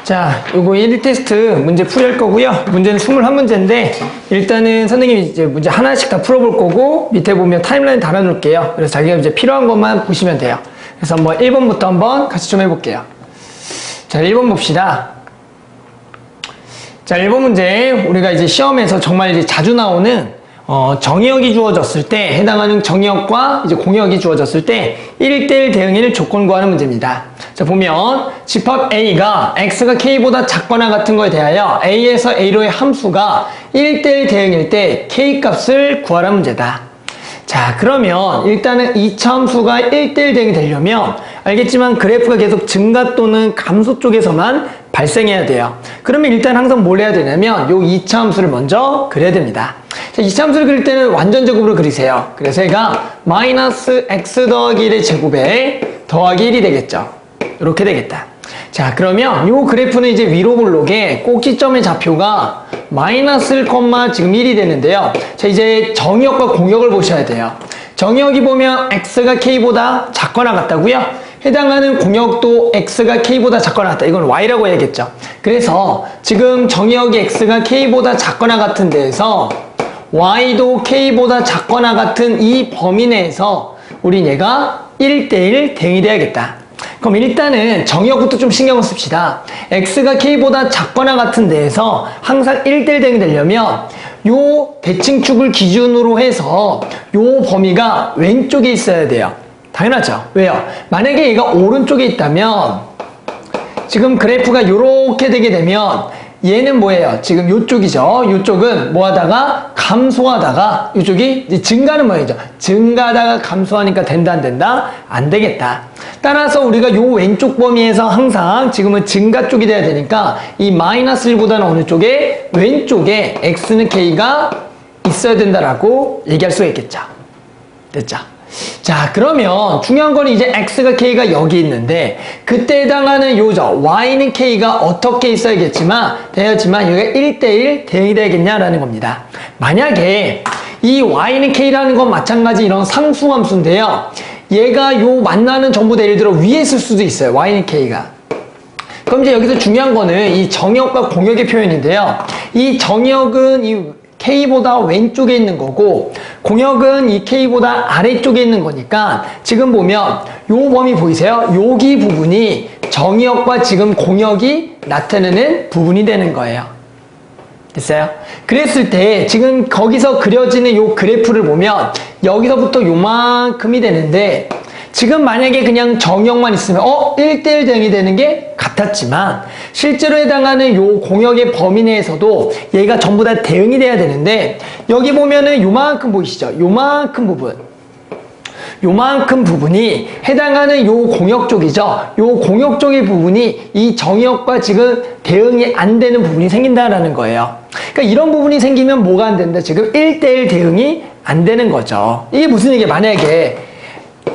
자, 요거 1 테스트 문제 풀이할 거고요. 문제는 21문제인데 일단은 선생님이 이제 문제 하나씩 다 풀어볼 거고 밑에 보면 타임라인 달아놓을게요. 그래서 자기가 이제 필요한 것만 보시면 돼요. 그래서 한번 1번부터 한번 같이 좀 해볼게요. 자, 1번 봅시다. 자, 1번 문제 우리가 이제 시험에서 정말 이제 자주 나오는 정의역이 주어졌을 때 해당하는 정의역과 이제 공역이 주어졌을 때 1대1 대응일 조건 구하는 문제입니다. 자, 보면 집합 A가 X가 K보다 작거나 같은 거에 대하여 A에서 A로의 함수가 1대1 대응일 때 K 값을 구하라는 문제다. 자, 그러면 일단은 이차 함수가 1대1 대응이 되려면 알겠지만 그래프가 계속 증가 또는 감소 쪽에서만 발생해야 돼요. 그러면 일단 항상 뭘 해야 되냐면 요 2차 함수를 먼저 그려야 됩니다. 자, 2차 함수를 그릴 때는 완전 제곱으로 그리세요. 그래서 얘가 마이너스 x 더하기 1의 제곱에 더하기 1이 되겠죠. 이렇게 되겠다. 자, 그러면 요 그래프는 이제 위로 볼록에 꼭지점의 좌표가 마이너스 1, 지금 1이 되는데요. 자, 이제 정의역과 공역을 보셔야 돼요. 정의역이 보면 x가 k보다 작거나 같다고요? 해당하는 공역도 x가 k보다 작거나 같다. 이건 y라고 해야겠죠. 그래서 지금 정의역이 x가 k보다 작거나 같은 데에서 y도 k보다 작거나 같은 이 범위 내에서 우린 얘가 1대1 대응이 돼야겠다. 그럼 일단은 정의역부터 좀 신경을 씁시다. x가 k보다 작거나 같은 데에서 항상 1대1 대응이 되려면 요 대칭축을 기준으로 해서 요 범위가 왼쪽에 있어야 돼요. 당연하죠. 왜요? 만약에 얘가 오른쪽에 있다면 지금 그래프가 요렇게 되게 되면 얘는 뭐예요? 지금 요쪽이죠. 요쪽은 뭐 하다가 감소하다가 요쪽이 이제 증가하는 모양이죠. 증가하다가 감소하니까 된다 안 된다? 안 되겠다. 따라서 우리가 요 왼쪽 범위에서 항상 지금은 증가 쪽이 돼야 되니까 이 마이너스 1보다는 어느 쪽에? 왼쪽에 x는 k가 있어야 된다라고 얘기할 수가 있겠죠. 됐죠? 자, 그러면 중요한 거는 이제 x가 k가 여기 있는데 그때 해당하는 요죠. y는 k가 어떻게 있어야겠지만 되었지만 여기가 1대1 대응이 되겠냐라는 겁니다. 만약에 이 y는 k라는 건 마찬가지 이런 상수함수인데요. 얘가 요 만나는 전부 다 예를 들어 위에 있을 수도 있어요. y는 k가. 그럼 이제 여기서 중요한 거는 이 정의역과 공역의 표현인데요. 이 정의역은 이 k보다 왼쪽에 있는 거고 공역은 이 k보다 아래쪽에 있는 거니까 지금 보면 요 범위 보이세요? 여기 부분이 정의역과 지금 공역이 나타내는 부분이 되는 거예요. 됐어요? 그랬을 때 지금 거기서 그려지는 요 그래프를 보면 여기서부터 요만큼이 되는데 지금 만약에 그냥 정의역만 있으면 1대1 대응이 되는 게 같았지만 실제로 해당하는 요 공역의 범위 내에서도 얘가 전부 다 대응이 돼야 되는데 여기 보면은 요만큼 보이시죠? 요만큼 부분이 해당하는 요 공역 쪽이죠. 요 공역 쪽의 부분이 이 정의역과 지금 대응이 안 되는 부분이 생긴다라는 거예요. 그러니까 이런 부분이 생기면 뭐가 안 된다? 지금 1대1 대응이 안 되는 거죠. 이게 무슨 얘기예요? 만약에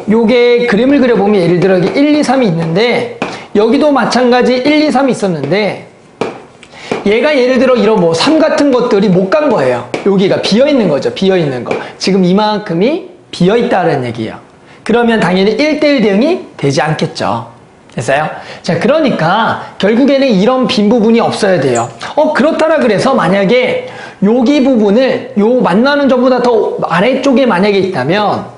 요게 그림을 그려보면 예를 들어 여기 1, 2, 3이 있는데 여기도 마찬가지 1, 2, 3이 있었는데 얘가 예를 들어 이런 뭐 3 같은 것들이 못 간 거예요. 여기가 비어있는 거죠. 비어있는 거. 지금 이만큼이 비어있다는 얘기예요. 그러면 당연히 1대1 대응이 되지 않겠죠. 됐어요? 자, 그러니까 결국에는 이런 빈 부분이 없어야 돼요. 그렇다라 그래서 만약에 여기 부분을 요 만나는 점보다 더 아래쪽에 만약에 있다면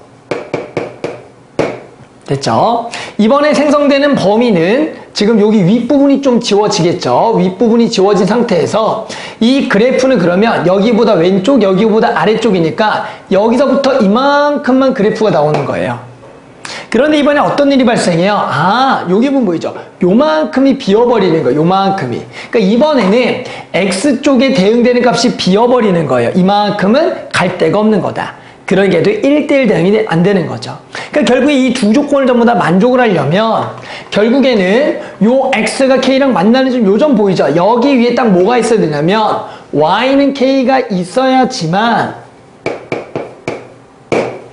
됐죠? 이번에 생성되는 범위는 지금 여기 윗부분이 좀 지워지겠죠? 윗부분이 지워진 상태에서 이 그래프는 그러면 여기보다 왼쪽, 여기보다 아래쪽이니까 여기서부터 이만큼만 그래프가 나오는 거예요. 그런데 이번에 어떤 일이 발생해요? 여기 부분 보이죠? 요만큼이 비어버리는 거예요. 요만큼이. 그러니까 이번에는 X쪽에 대응되는 값이 비어버리는 거예요. 이만큼은 갈 데가 없는 거다. 그런 게도 1대1 대응이 안 되는 거죠. 그러니까 결국에 이 두 조건을 전부 다 만족을 하려면 결국에는 요 x가 k랑 만나는 요 점 보이죠? 여기 위에 딱 뭐가 있어야 되냐면 y는 k가 있어야지만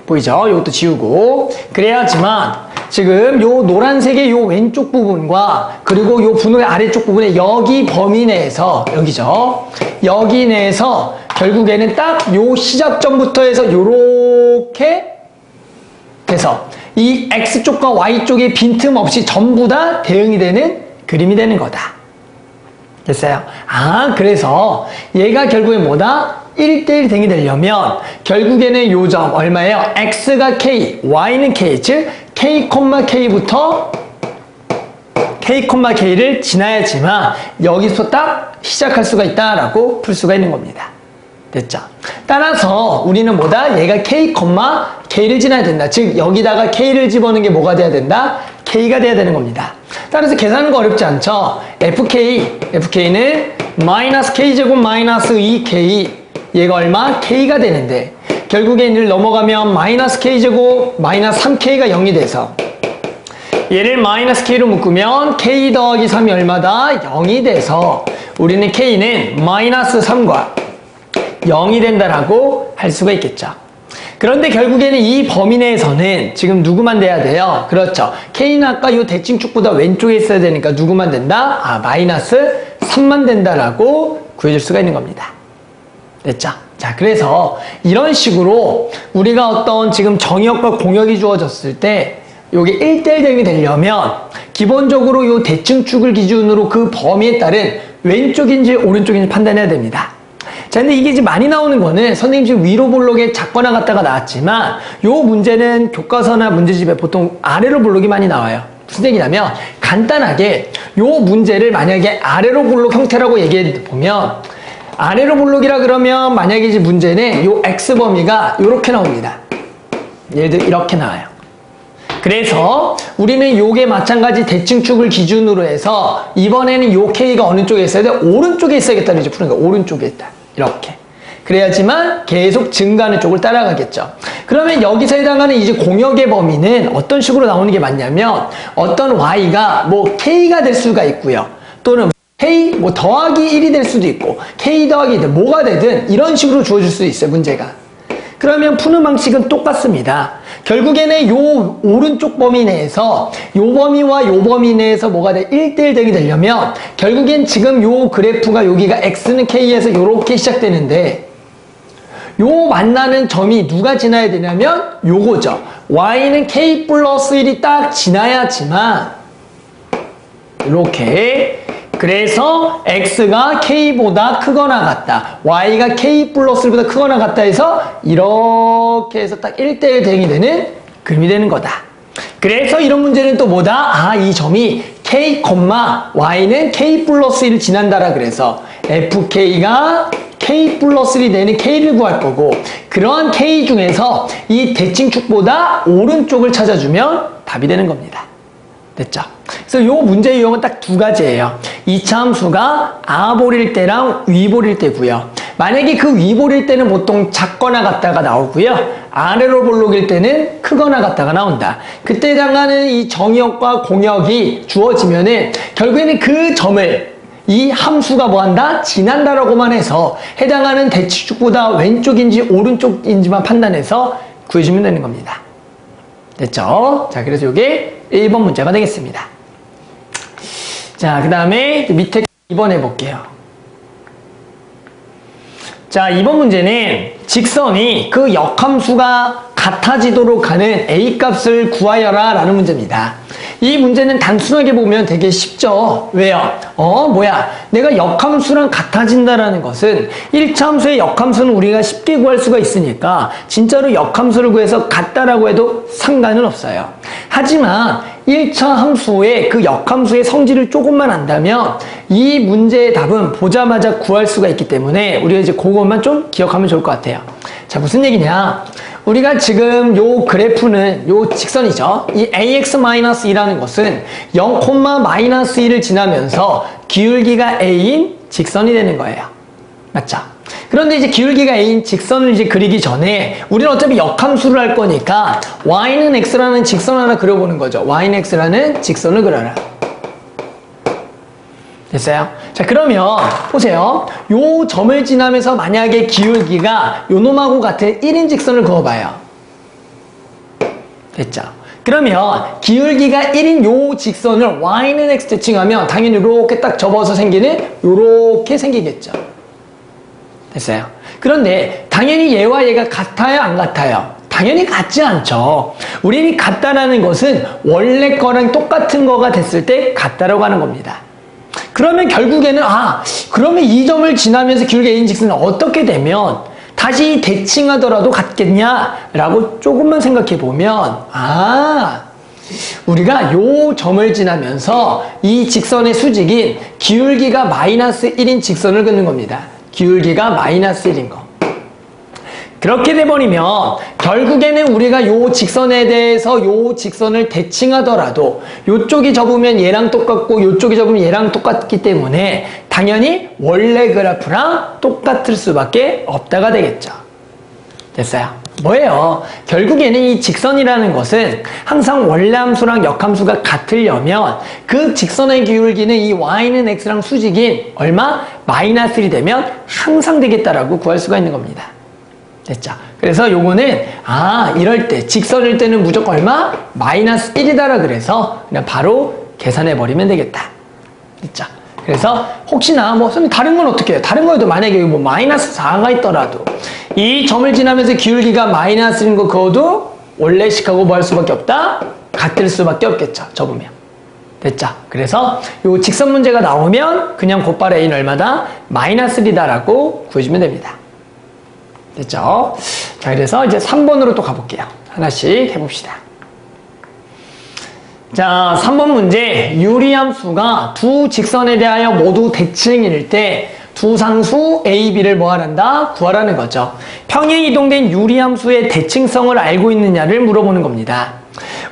보이죠? 요것도 지우고 그래야지만 지금 요 노란색의 요 왼쪽 부분과 그리고 요 분호의 아래쪽 부분에 여기 범위 내에서 여기죠? 여기 내에서 결국에는 딱 요 시작점부터 해서 요렇게 돼서 이 X쪽과 Y쪽의 빈틈 없이 전부 다 대응이 되는 그림이 되는 거다. 됐어요? 아, 그래서 얘가 결국에 뭐다? 1대1 댕이 되려면 결국에는 요 점 얼마예요? x가 k, y는 k, 즉 k, k부터 k, k를 지나야지만 여기서 딱 시작할 수가 있다라고 풀 수가 있는 겁니다. 됐죠? 따라서 우리는 뭐다? 얘가 k, k를 지나야 된다. 즉 여기다가 k를 집어넣는 게 뭐가 돼야 된다? k가 돼야 되는 겁니다. 따라서 계산하는 거 어렵지 않죠? fk는 마이너스 k제곱 마이너스 2k, 얘가 얼마? k가 되는데 결국에 얘를 넘어가면 마이너스 k제곱 마이너스 3k가 0이 돼서 얘를 마이너스 k로 묶으면 k 더하기 3이 얼마다? 0이 돼서 우리는 k는 마이너스 3과 0이 된다라고 할 수가 있겠죠. 그런데 결국에는 이 범위 내에서는 지금 누구만 돼야 돼요? 그렇죠. k는 아까 이 대칭축보다 왼쪽에 있어야 되니까 누구만 된다? 아, 마이너스 3만 된다라고 구해줄 수가 있는 겁니다. 됐죠? 자, 그래서 이런 식으로 우리가 어떤 지금 정의역과 공역이 주어졌을 때 요게 1대1 댕이 되려면 기본적으로 요 대칭축을 기준으로 그 범위에 따른 왼쪽인지 오른쪽인지 판단해야 됩니다. 자, 근데 이게 이제 많이 나오는 거는 선생님 지금 위로 볼록에 작거나 같다가 나왔지만 요 문제는 교과서나 문제집에 보통 아래로 볼록이 많이 나와요. 무슨 얘기냐면 간단하게 요 문제를 만약에 아래로 볼록 형태라고 얘기해 보면 아래로 볼록이라 그러면 만약에 이제 문제는 요 x 범위가 요렇게 나옵니다. 예를 들어 이렇게 나와요. 그래서 우리는 요게 마찬가지 대칭축을 기준으로 해서 이번에는 요 k가 어느 쪽에 있어야 돼? 오른쪽에 있어야겠다는 이제 푸는 거야. 오른쪽에 있다. 이렇게. 그래야지만 계속 증가하는 쪽을 따라가겠죠. 그러면 여기서 해당하는 이제 공역의 범위는 어떤 식으로 나오는 게 맞냐면 어떤 y가 뭐 k가 될 수가 있고요. 또는 k 뭐 더하기 1이 될 수도 있고 k 더하기 1 뭐가 되든 이런 식으로 주어질 수 있어요. 문제가. 그러면 푸는 방식은 똑같습니다. 결국에는 요 오른쪽 범위 내에서 요 범위와 요 범위 내에서 뭐가 돼? 1대1 댕이 되려면 결국엔 지금 요 그래프가 여기가 x는 k에서 요렇게 시작되는데 요 만나는 점이 누가 지나야 되냐면 요거죠. y는 k 플러스 1이 딱 지나야지만 이렇게 그래서 x가 k보다 크거나 같다. y가 k 플러스 1보다 크거나 같다 해서 이렇게 해서 딱 1대1 댕이 되는 그림이 되는 거다. 그래서 이런 문제는 또 뭐다? 아, 이 점이 k, y는 k 플러스 1을 지난다라 그래서 fk가 k 플러스 1이 되는 k를 구할 거고 그러한 k 중에서 이 대칭축보다 오른쪽을 찾아주면 답이 되는 겁니다. 됐죠? 그래서 요 문제 유형은 딱 두 가지예요. 이차 함수가 아볼일 때랑 위볼일 때고요. 만약에 그 위볼일 때는 보통 작거나 같다가 나오고요. 아래로 볼록일 때는 크거나 같다가 나온다. 그때 해당하는 이 정의역과 공역이 주어지면은 결국에는 그 점을 이 함수가 뭐한다? 지난다라고만 해서 해당하는 대칭축보다 왼쪽인지 오른쪽인지만 판단해서 구해주면 되는 겁니다. 됐죠? 자, 그래서 이게 1번 문제가 되겠습니다. 자, 그 다음에 밑에 2번 해볼게요. 자, 2번 문제는 직선이 그 역함수가 같아지도록 하는 A 값을 구하여라 라는 문제입니다. 이 문제는 단순하게 보면 되게 쉽죠. 왜요? 내가 역함수랑 같아진다라는 것은 1차 함수의 역함수는 우리가 쉽게 구할 수가 있으니까 진짜로 역함수를 구해서 같다라고 해도 상관은 없어요. 하지만 1차 함수의 그 역함수의 성질을 조금만 안다면 이 문제의 답은 보자마자 구할 수가 있기 때문에 우리가 이제 그것만 좀 기억하면 좋을 것 같아요. 자, 무슨 얘기냐? 우리가 지금 요 그래프는 요 직선이죠. 이 ax-2라는 것은 0,-1을 지나면서 기울기가 a인 직선이 되는 거예요. 맞죠? 그런데 이제 기울기가 a인 직선을 이제 그리기 전에 우리는 어차피 역함수를 할 거니까 y는 x라는 직선 하나 그려보는 거죠. y는 x라는 직선을 그려라. 됐어요? 자, 그러면 보세요. 요 점을 지나면서 만약에 기울기가 요 놈하고 같은 1인 직선을 그어봐요. 됐죠? 그러면 기울기가 1인 요 직선을 y는 x 대칭하면 당연히 이렇게 딱 접어서 생기는 요렇게 생기겠죠. 됐어요? 그런데 당연히 얘와 얘가 같아요? 안 같아요? 당연히 같지 않죠. 우리는 같다라는 것은 원래 거랑 똑같은 거가 됐을 때 같다라고 하는 겁니다. 그러면 결국에는 그러면 이 점을 지나면서 기울기 A인 직선은 어떻게 되면 다시 대칭하더라도 같겠냐라고 조금만 생각해 보면 우리가 요 점을 지나면서 이 직선의 수직인 기울기가 마이너스 1인 직선을 긋는 겁니다. 기울기가 마이너스 1인 거. 그렇게 돼버리면 결국에는 우리가 요 직선에 대해서 요 직선을 대칭하더라도 요쪽이 접으면 얘랑 똑같고 요쪽이 접으면 얘랑 똑같기 때문에 당연히 원래 그래프랑 똑같을 수밖에 없다가 되겠죠. 됐어요? 뭐예요? 결국에는 이 직선이라는 것은 항상 원래 함수랑 역함수가 같으려면 그 직선의 기울기는 이 y는 x랑 수직인 얼마? 마이너스 1이 되면 항상 되겠다라고 구할 수가 있는 겁니다. 됐죠? 그래서 요거는 이럴 때 직선일 때는 무조건 얼마? 마이너스 1이다라 그래서 그냥 바로 계산해 버리면 되겠다. 됐죠? 그래서 혹시나 선생님 다른 건 어떻게 해요? 다른 거에도 만약에 마이너스 4가 있더라도 이 점을 지나면서 기울기가 마이너스인 거 그것도 원래 식하고 뭐 할 수밖에 없다? 같을 수밖에 없겠죠. 접으면. 됐죠? 그래서 요 직선 문제가 나오면 그냥 곧바로 A는 얼마다? 마이너스 1이다라고 구해주면 됩니다. 됐죠? 자, 그래서 이제 3번으로 또 가볼게요. 하나씩 해봅시다. 자, 3번 문제. 유리함수가 두 직선에 대하여 모두 대칭일 때 두 상수 A, B를 뭐 하란다? 구하라는 거죠. 평행 이동된 유리함수의 대칭성을 알고 있느냐를 물어보는 겁니다.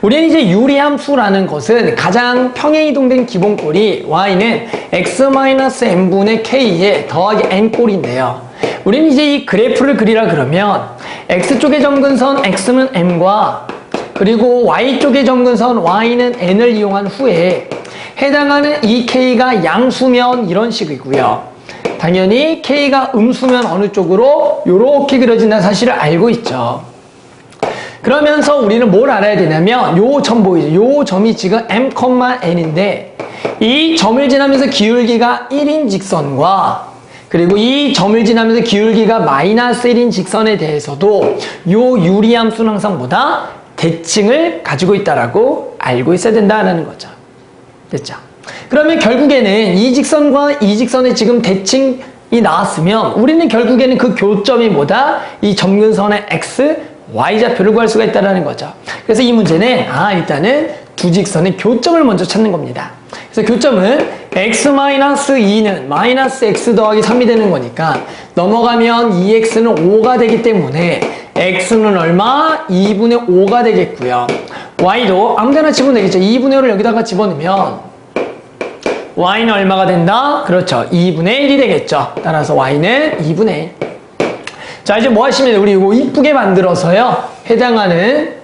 우리는 이제 유리함수라는 것은 가장 평행 이동된 기본꼴이 y는 x-n분의 k에 더하기 n꼴인데요. 우리는 이제 이 그래프를 그리라 그러면 x쪽의 점근선 x는 m과 그리고 y쪽의 점근선 y는 n을 이용한 후에 해당하는 이 k가 양수면 이런 식이고요. 당연히 k가 음수면 어느 쪽으로 이렇게 그려진다는 사실을 알고 있죠. 그러면서 우리는 뭘 알아야 되냐면 요 점 보이죠? 요 점이 지금 m,n인데 이 점을 지나면서 기울기가 1인 직선과 그리고 이 점을 지나면서 기울기가 마이너스 1인 직선에 대해서도 요 유리함수는 항상 뭐다? 대칭을 가지고 있다라고 알고 있어야 된다는 거죠. 됐죠? 그러면 결국에는 이 직선과 이 직선의 지금 대칭이 나왔으면 우리는 결국에는 그 교점이 뭐다? 이 점근선의 x, y좌표를 구할 수가 있다는 거죠. 그래서 이 문제는 일단은 두 직선의 교점을 먼저 찾는 겁니다. 그래서 교점은 x-2는 마이너스 x 더하기 3이 되는 거니까 넘어가면 2x는 5가 되기 때문에 x는 얼마? 2분의 5가 되겠고요. y도 아무데나 집어넣으면 되겠죠. 2분의 5를 여기다가 집어넣으면 y는 얼마가 된다? 그렇죠. 2분의 1이 되겠죠. 따라서 y는 2분의 1. 자, 이제 뭐 하시면 돼요? 우리 이거 이쁘게 만들어서요. 해당하는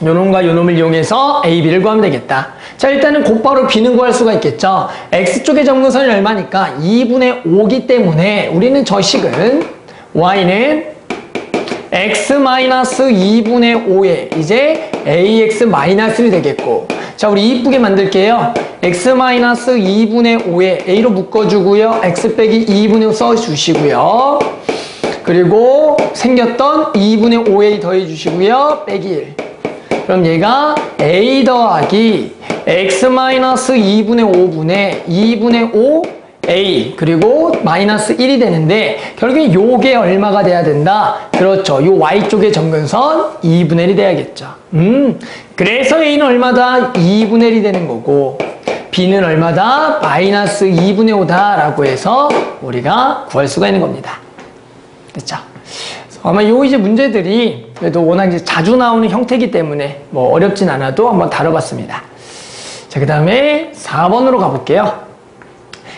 요놈과 요놈을 이용해서 A, B를 구하면 되겠다. 자, 일단은 곧바로 B는 구할 수가 있겠죠. X쪽의 점근선이 얼마니까? 2분의 5기 때문에 우리는 저 식은 Y는 X-2분의 5에 이제 AX-1이 되겠고 자, 우리 이쁘게 만들게요. X-2분의 5에 A로 묶어주고요. X 빼기 2분의 5 써주시고요. 그리고 생겼던 2분의 5A 더해주시고요. 빼기 1. 그럼 얘가 A 더하기 X-2분의 5분의 2분의 5 A 그리고 마이너스 1이 되는데 결국엔 요게 얼마가 돼야 된다? 그렇죠. 요 Y쪽의 점근선 2분의 1이 돼야겠죠. 그래서 A는 얼마다? 2분의 1이 되는 거고 B는 얼마다? 마이너스 2분의 5다 라고 해서 우리가 구할 수가 있는 겁니다. 됐죠? 아마 요 이제 문제들이 그래도 워낙 이제 자주 나오는 형태이기 때문에 뭐 어렵진 않아도 한번 다뤄봤습니다. 자, 그 다음에 4번으로 가볼게요.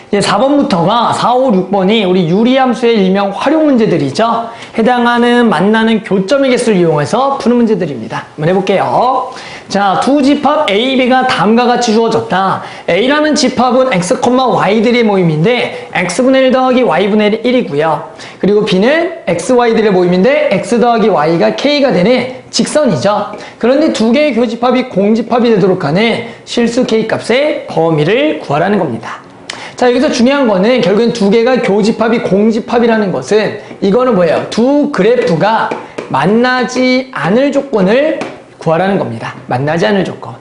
이제 4번부터가 4, 5, 6번이 우리 유리함수의 일명 활용 문제들이죠. 해당하는 만나는 교점의 개수를 이용해서 푸는 문제들입니다. 한번 해볼게요. 자, 두 집합 A, B가 다음과 같이 주어졌다. A라는 집합은 X, Y들의 모임인데 X분의 1 더하기 Y분의 1이고요. 그리고 B는 X, Y들의 모임인데 X 더하기 Y가 K가 되는 직선이죠. 그런데 두 개의 교집합이 공집합이 되도록 하는 실수 K 값의 범위를 구하라는 겁니다. 자, 여기서 중요한 거는 결국엔 두 개가 교집합이 공집합이라는 것은 이거는 뭐예요? 두 그래프가 만나지 않을 조건을 구하라는 겁니다. 만나지 않을 조건.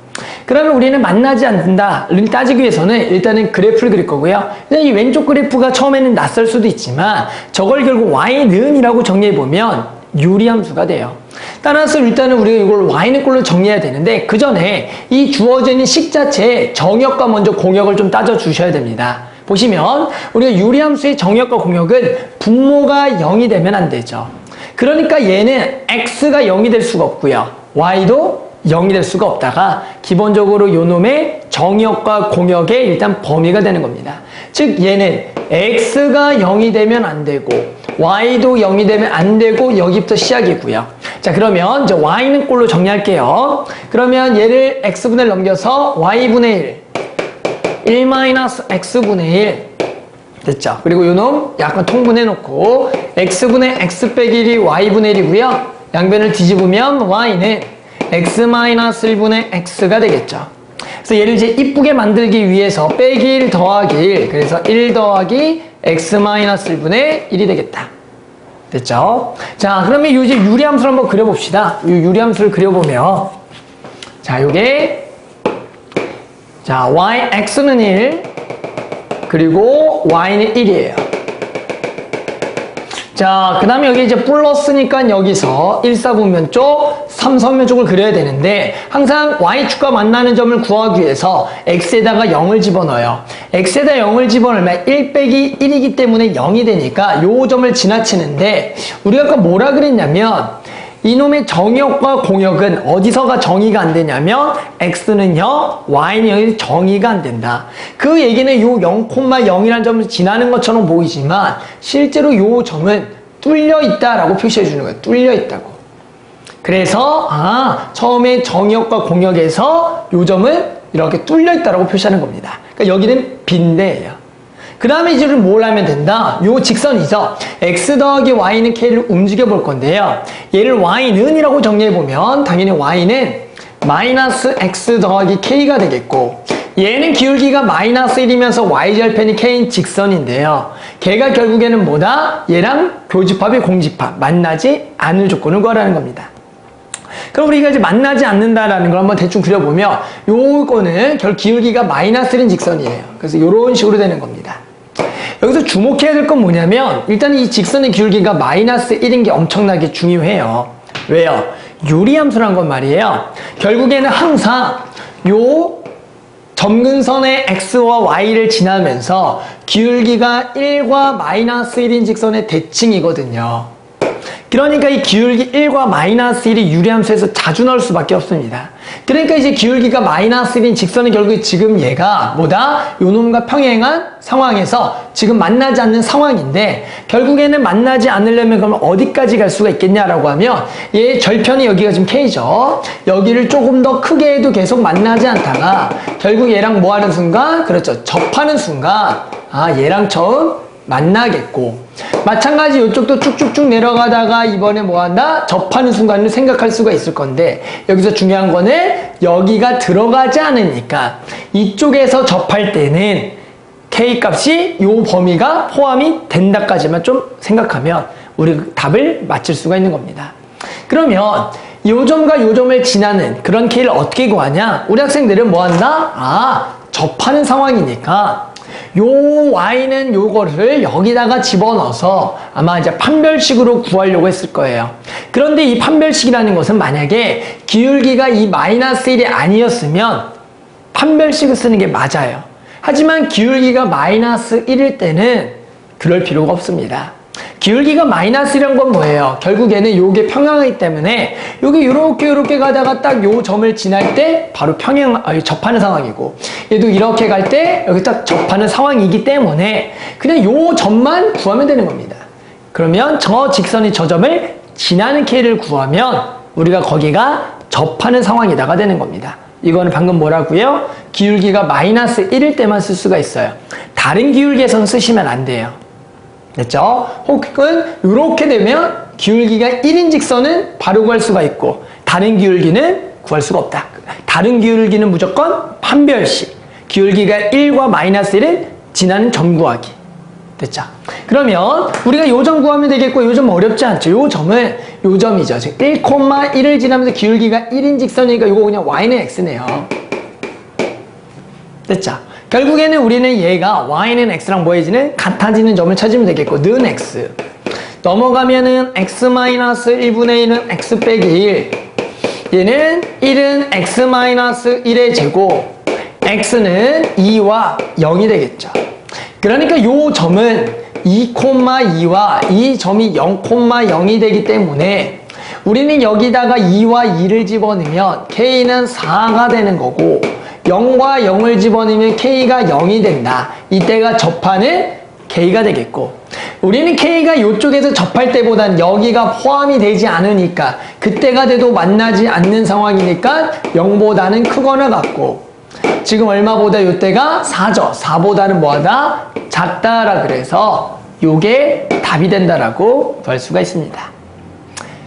그러면 우리는 만나지 않는다를 따지기 위해서는 일단은 그래프를 그릴 거고요. 이 왼쪽 그래프가 처음에는 낯설 수도 있지만 저걸 결국 y는 이라고 정리해보면 유리함수가 돼요. 따라서 일단은 우리가 이걸 y는 꼴로 정리해야 되는데 그 전에 이 주어진 식 자체의 정역과 먼저 공역을 좀 따져주셔야 됩니다. 보시면 우리가 유리함수의 정역과 공역은 분모가 0이 되면 안 되죠. 그러니까 얘는 x가 0이 될 수가 없고요. y도 0이 될 수가 없다가 기본적으로 요 놈의 정역과 공역의 일단 범위가 되는 겁니다. 즉 얘는 x가 0이 되면 안 되고 y도 0이 되면 안 되고 여기부터 시작이고요. 자 그러면 이제 y는 꼴로 정리할게요. 그러면 얘를 x분의 넘겨서 y분의 1-x분의 1 됐죠. 그리고 요 놈 약간 통분해 놓고 x분의 x 빼기 1이 y분의 1이고요. 양변을 뒤집으면 y는 x-1분의 x가 되겠죠. 그래서 얘를 이제 이쁘게 만들기 위해서 빼기 1 더하기 1 그래서 1 더하기 x-1분의 1이 되겠다. 됐죠? 자 그러면 요 이제 유리함수를 한번 그려봅시다. 이 유리함수를 그려보면 자 요게 자 yx는 1 그리고 y는 1이에요. 자, 그 다음에 여기 이제 플러스니까 여기서 1사분면 쪽, 3사분면 쪽을 그려야 되는데 항상 y축과 만나는 점을 구하기 위해서 x에다가 0을 집어넣어요. x에다 0을 집어넣으면 1 빼기 1이기 때문에 0이 되니까 요 점을 지나치는데 우리가 아까 뭐라 그랬냐면 이놈의 정역과 공역은 어디서가 정의가 안 되냐면 x는 0, y는 0이 정의가 안 된다. 그 얘기는 요 0,0이라는 점을 지나는 것처럼 보이지만 실제로 요 점은 뚫려 있다라고 표시해 주는 거예요. 뚫려 있다고. 그래서 처음에 정역과 공역에서 요 점은 이렇게 뚫려 있다라고 표시하는 겁니다. 그러니까 여기는 빈대예요. 그 다음에 이제 뭘 하면 된다? 요 직선이죠. x 더하기 y는 k를 움직여 볼 건데요. 얘를 y는 이라고 정리해보면 당연히 y는 마이너스 x 더하기 k가 되겠고 얘는 기울기가 마이너스 1이면서 y절편이 k인 직선인데요. 걔가 결국에는 뭐다? 얘랑 교집합이 공집합, 만나지 않을 조건을 구하라는 겁니다. 그럼 우리가 이제 만나지 않는다라는 걸 한번 대충 그려보면 요거는 결국 기울기가 마이너스 1인 직선이에요. 그래서 이런 식으로 되는 겁니다. 여기서 주목해야 될 건 뭐냐면 일단 이 직선의 기울기가 마이너스 1인 게 엄청나게 중요해요. 왜요? 유리함수란 건 말이에요. 결국에는 항상 요 점근선의 x와 y를 지나면서 기울기가 1과 마이너스 1인 직선의 대칭이거든요. 그러니까 이 기울기 1과 마이너스 1이 유리함수에서 자주 나올 수밖에 없습니다. 그러니까 이제 기울기가 마이너스 1인 직선은 결국 지금 얘가 뭐다? 요놈과 평행한 상황에서 지금 만나지 않는 상황인데 결국에는 만나지 않으려면 그러면 어디까지 갈 수가 있겠냐라고 하면 얘 절편이 여기가 지금 K죠. 여기를 조금 더 크게 해도 계속 만나지 않다가 결국 얘랑 뭐 하는 순간? 그렇죠. 접하는 순간 얘랑 처음 만나겠고 마찬가지 이쪽도 쭉쭉쭉 내려가다가 이번에 뭐한다? 접하는 순간을 생각할 수가 있을 건데 여기서 중요한 거는 여기가 들어가지 않으니까 이쪽에서 접할 때는 K값이 요 범위가 포함이 된다까지만 좀 생각하면 우리 답을 맞출 수가 있는 겁니다. 그러면 요 점과 요 점을 지나는 그런 K를 어떻게 구하냐? 우리 학생들은 뭐한다? 접하는 상황이니까 요 y는 요거를 여기다가 집어넣어서 아마 이제 판별식으로 구하려고 했을 거예요. 그런데 이 판별식이라는 것은 만약에 기울기가 이 마이너스 1이 아니었으면 판별식을 쓰는 게 맞아요. 하지만 기울기가 마이너스 1일 때는 그럴 필요가 없습니다. 기울기가 마이너스 1이란 건 뭐예요? 결국에는 요게 평행하기 때문에 요게 요렇게 가다가 딱 요 점을 지날 때 바로 접하는 상황이고 얘도 이렇게 갈 때 여기 딱 접하는 상황이기 때문에 그냥 요 점만 구하면 되는 겁니다. 그러면 저 직선이 저 점을 지나는 K를 구하면 우리가 거기가 접하는 상황이다가 되는 겁니다. 이거는 방금 뭐라고요? 기울기가 마이너스 1일 때만 쓸 수가 있어요. 다른 기울기에서는 쓰시면 안 돼요. 됐죠? 혹은 이렇게 되면 기울기가 1인 직선은 바로 구할 수가 있고 다른 기울기는 구할 수가 없다. 다른 기울기는 무조건 판별식. 기울기가 1과 마이너스 1은 지나는 점 구하기. 됐죠? 그러면 우리가 요 점 구하면 되겠고 요 점 어렵지 않죠? 요 점은 요 점이죠. 1,1을 지나면서 기울기가 1인 직선이니까 요거 그냥 y는 x네요. 됐죠? 결국에는 우리는 얘가 y는 x랑 뭐해지는 같아지는 점을 찾으면 되겠고 는 x 넘어가면은 x-1분의 1은 x 빼기 1 얘는 1은 x-1의 제곱 x는 2와 0이 되겠죠. 그러니까 요 점은 2,2와 이 점이 0,0이 되기 때문에 우리는 여기다가 2와 2를 집어넣으면 k는 4가 되는 거고 0과 0을 집어넣으면 k가 0이 된다. 이때가 접하는 k가 되겠고 우리는 k가 이쪽에서 접할 때보단 여기가 포함이 되지 않으니까 그때가 돼도 만나지 않는 상황이니까 0보다는 크거나 같고 지금 얼마보다 이때가 4죠. 4보다는 뭐하다? 작다라 그래서 요게 답이 된다라고 볼 수가 있습니다.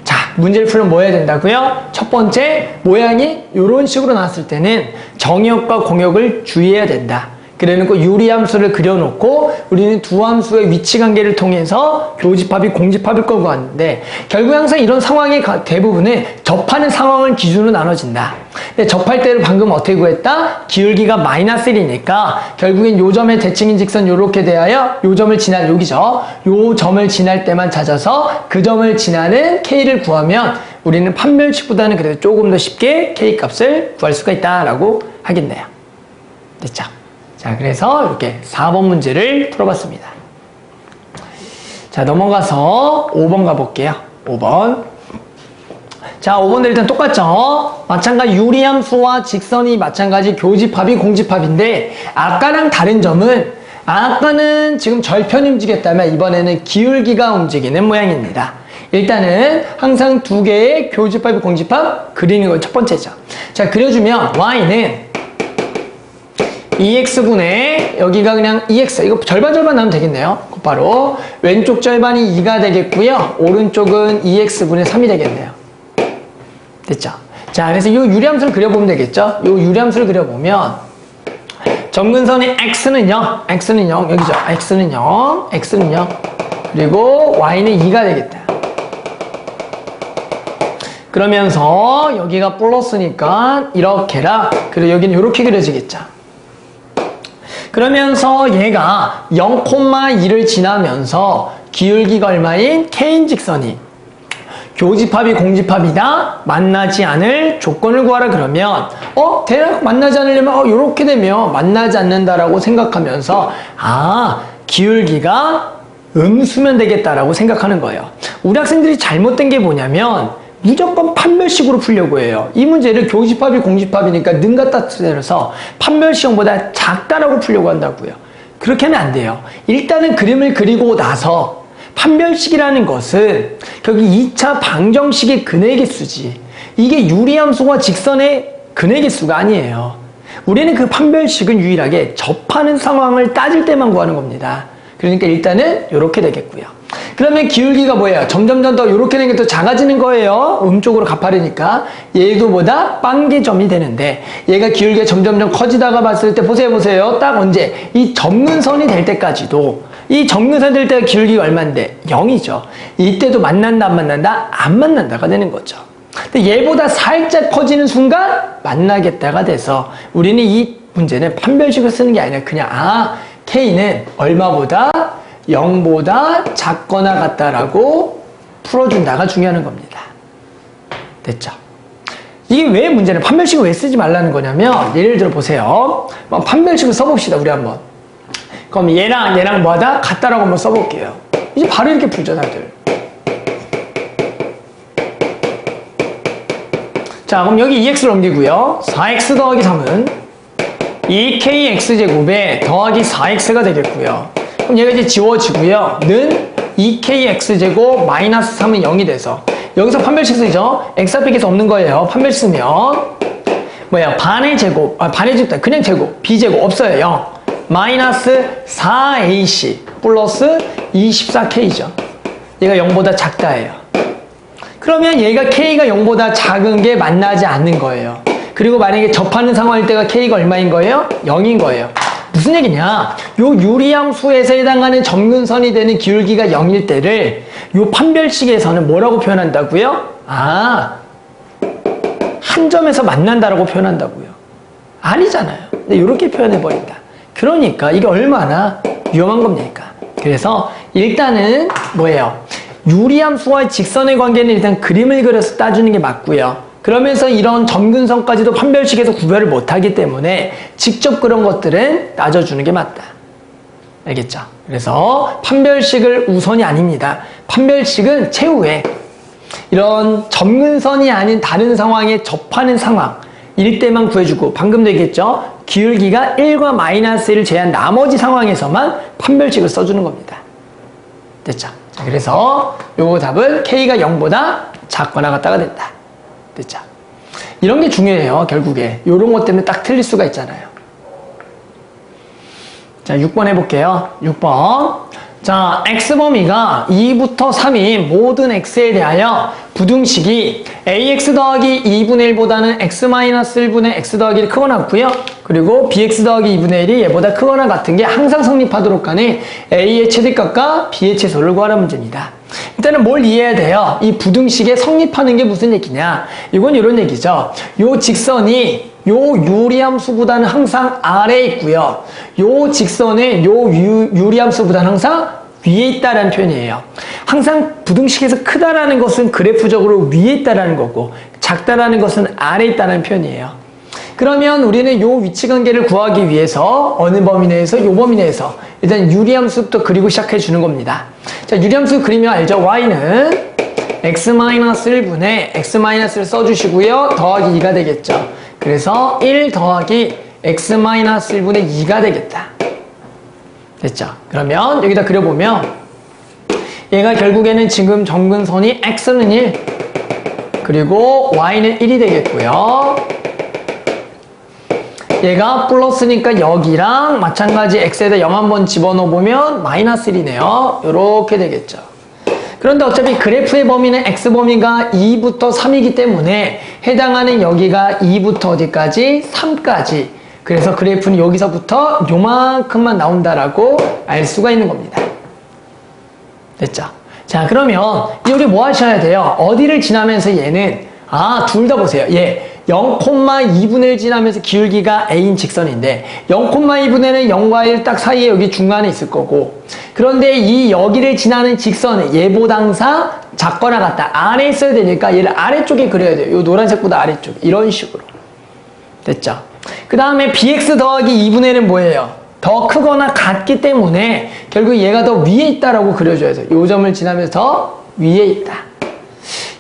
자, 문제를 풀면 뭐 해야 된다고요? 첫 번째, 모양이 이런 식으로 나왔을 때는 정역과 공역을 주의해야 된다. 그래놓고 유리함수를 그려놓고 우리는 두 함수의 위치관계를 통해서 교집합이 공집합일 거고 하는데 결국 항상 이런 상황의 대부분은 접하는 상황을 기준으로 나눠진다. 근데 접할 때를 방금 어떻게 구했다? 기울기가 마이너스 1이니까 결국엔 요 점의 대칭인 직선 요렇게 대하여 요 점을 지난 여기죠. 요 점을 지날 때만 찾아서 그 점을 지나는 k를 구하면 우리는 판별식보다는 그래도 조금 더 쉽게 k 값을 구할 수가 있다라고 하겠네요. 됐죠? 자, 그래서 이렇게 4번 문제를 풀어봤습니다. 자, 넘어가서 5번 가볼게요. 5번. 자, 5번도 일단 똑같죠? 마찬가지 유리함수와 직선이 마찬가지 교집합이 공집합인데 아까랑 다른 점은 아까는 지금 절편이 움직였다면 이번에는 기울기가 움직이는 모양입니다. 일단은 항상 두 개의 교집합이 공집합 그리는 건 첫 번째죠. 자, 그려주면 y는 2x분의 여기가 그냥 2x 이거 절반 나오면 되겠네요. 곧바로 왼쪽 절반이 2가 되겠고요. 오른쪽은 2x분의 3이 되겠네요. 됐죠? 자, 그래서 이 유리함수를 그려보면 되겠죠? 이 유리함수를 그려보면 점근선의 x는 0 여기죠. x는 0 그리고 y는 2가 되겠다. 그러면서 여기가 플러스니까 이렇게라 그리고 여기는 이렇게 그려지겠죠. 그러면서 얘가 0,2를 지나면서 기울기가 얼마인 k인 직선이 교집합이 공집합이다 만나지 않을 조건을 구하라 그러면 대략 만나지 않으려면 이렇게 되면 만나지 않는다라고 생각하면서 기울기가 음수면 되겠다라고 생각하는 거예요. 우리 학생들이 잘못된 게 뭐냐면 무조건 판별식으로 풀려고 해요. 이 문제를 교집합이 공집합이니까 는 갖다 때려서 판별식형보다 작다라고 풀려고 한다고요. 그렇게 하면 안 돼요. 일단은 그림을 그리고 나서 판별식이라는 것은 여기 2차 방정식의 근의 개수지 이게 유리함수와 직선의 근의 개수가 아니에요. 우리는 그 판별식은 유일하게 접하는 상황을 따질 때만 구하는 겁니다. 그러니까 일단은 이렇게 되겠고요. 그러면 기울기가 뭐예요? 점점 더 이렇게 되는 게 더 작아지는 거예요. 음쪽으로 가파르니까. 얘도 보다 빵개점이 되는데 얘가 기울기가 점점 커지다가 봤을 때 보세요. 딱 언제? 이 점근선이 될 때까지도 이 점근선 될 때가 기울기가 얼마인데? 0이죠. 이때도 만난다 안 만난다? 안 만난다가 되는 거죠. 근데 얘보다 살짝 커지는 순간 만나겠다가 돼서 우리는 이 문제는 판별식을 쓰는 게 아니라 그냥 K는 얼마보다 0보다 작거나 같다라고 풀어준다가 중요한 겁니다. 됐죠? 이게 왜 문제는 판별식을 왜 쓰지 말라는 거냐면 예를 들어 보세요. 판별식을 써봅시다. 우리 한번. 그럼 얘랑 뭐하다? 같다라고 한번 써볼게요. 이제 바로 이렇게 풀죠 다들. 자, 그럼 여기 2x를 옮기고요. 4x 더하기 3은 2kx제곱에 더하기 4x가 되겠고요. 그럼 얘가 이제 지워지고요. 는 2kx제곱 마이너스 3은 0이 돼서 여기서 판별식 쓰죠. x 앞에 계속 없는 거예요. 판별식 쓰면 반의 제곱, 그냥 제곱, b제곱 없어요. 0. 마이너스 4ac 플러스 24k죠. 얘가 0보다 작다예요. 그러면 얘가 k가 0보다 작은 게 만나지 않는 거예요. 그리고 만약에 접하는 상황일 때가 k가 얼마인 거예요? 0인 거예요. 무슨 얘기냐? 요 유리함수에서 해당하는 점근선이 되는 기울기가 0일 때를 요 판별식에서는 뭐라고 표현한다고요? 한 점에서 만난다라고 표현한다고요. 아니잖아요. 이렇게 표현해버린다. 그러니까 이게 얼마나 위험한 겁니까? 그래서 일단은 뭐예요? 유리함수와 직선의 관계는 일단 그림을 그려서 따주는 게 맞고요. 그러면서 이런 점근선까지도 판별식에서 구별을 못하기 때문에 직접 그런 것들은 따져주는 게 맞다. 알겠죠? 그래서 판별식을 우선이 아닙니다. 판별식은 최후에 이런 점근선이 아닌 다른 상황에 접하는 상황일 때만 구해주고, 방금도 얘기했죠? 기울기가 1과 마이너스 1을 제외한 나머지 상황에서만 판별식을 써주는 겁니다. 됐죠? 자, 그래서 요 답은 K가 0보다 작거나 같다가 된다. 됐죠? 이런 게 중요해요. 결국에 요런 것 때문에 딱 틀릴 수가 있잖아요. 자, 6번 해볼게요. 6번. 자, x범위가 2부터 3인 모든 x에 대하여 부등식이 ax 더하기 2분의 1보다는 x-1분의 x 더하기 1이 크거나 같고요. 그리고 bx 더하기 2분의 1이 얘보다 크거나 같은 게 항상 성립하도록 하는 a의 최대값과 b의 최소를 구하라는 문제입니다. 일단은 뭘 이해해야 돼요? 이 부등식에 성립하는 게 무슨 얘기냐? 이건 이런 얘기죠. 요 직선이 요 유리함수보다는 항상 아래에 있고요. 요 직선은 요 유리함수보다는 항상 위에 있다라는 표현이에요. 항상 부등식에서 크다라는 것은 그래프적으로 위에 있다라는 거고, 작다라는 것은 아래에 있다는 표현이에요. 그러면 우리는 요 위치관계를 구하기 위해서 어느 범위 내에서 요 범위 내에서 일단 유리함수부터 그리고 시작해 주는 겁니다. 자, 유리함수 그리면 알죠? y는 x-1분의 x-를 써주시고요. 더하기 2가 되겠죠. 그래서 1 더하기 x-1분의 2가 되겠다. 됐죠? 그러면 여기다 그려보면 얘가 결국에는 지금 점근선이 x는 1 그리고 y는 1이 되겠고요. 얘가 플러스니까 여기랑 마찬가지 x에다 0 한번 집어넣어보면 마이너스 1이네요. 이렇게 되겠죠. 그런데 어차피 그래프의 범위는 x범위가 2부터 3이기 때문에 해당하는 여기가 2부터 어디까지? 3까지. 그래서 그래프는 여기서부터 요만큼만 나온다라고 알 수가 있는 겁니다. 됐죠? 자, 그러면 우리 뭐 하셔야 돼요? 어디를 지나면서 얘는 둘 다 보세요. 얘 0,2분의 1 지나면서 기울기가 a인 직선인데 0,2분의 1은 0과 1 딱 사이에 여기 중간에 있을 거고, 그런데 이 여기를 지나는 직선은 얘보다 항상 작거나 같다. 아래에 있어야 되니까 얘를 아래쪽에 그려야 돼요. 요 노란색보다 아래쪽. 이런 식으로. 됐죠? 그 다음에 bx 더하기 2분의 1은 뭐예요? 더 크거나 같기 때문에 결국 얘가 더 위에 있다라고 그려줘야 돼요. 요 점을 지나면서 더 위에 있다.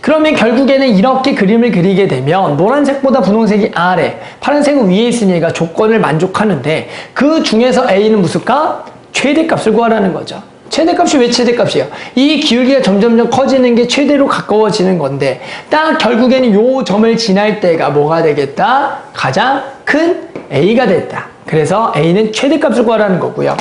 그러면 결국에는 이렇게 그림을 그리게 되면 노란색보다 분홍색이 아래, 파란색은 위에 있으니까 조건을 만족하는데 그 중에서 A는 무슨 값? 최대값을 구하라는 거죠. 최대값이 왜 최대값이에요? 이 기울기가 점점점 커지는 게 최대로 가까워지는 건데 딱 결국에는 요 점을 지날 때가 뭐가 되겠다? 가장 큰 A가 됐다. 그래서 A는 최대값을 구하라는 거고요.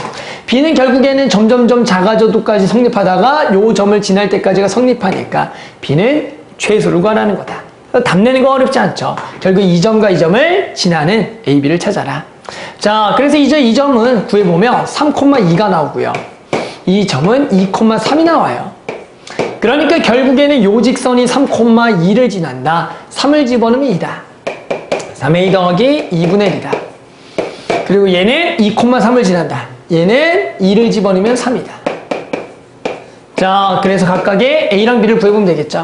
B는 결국에는 점점점 작아져도까지 성립하다가 요 점을 지날 때까지가 성립하니까 B는 최소를 구하라는 거다. 답 내는 거 어렵지 않죠. 결국 이 점과 이 점을 지나는 A, B를 찾아라. 자, 그래서 이제 이 점은 구해보면 3,2가 나오고요. 이 점은 2,3이 나와요. 그러니까 결국에는 요 직선이 3,2를 지난다. 3을 집어넣으면 2다. 3a 더하기 2분의 1이다. 그리고 얘는 2,3을 지난다. 얘는 2를 집어넣으면 3이다. 자, 그래서 각각의 A랑 B를 구해보면 되겠죠.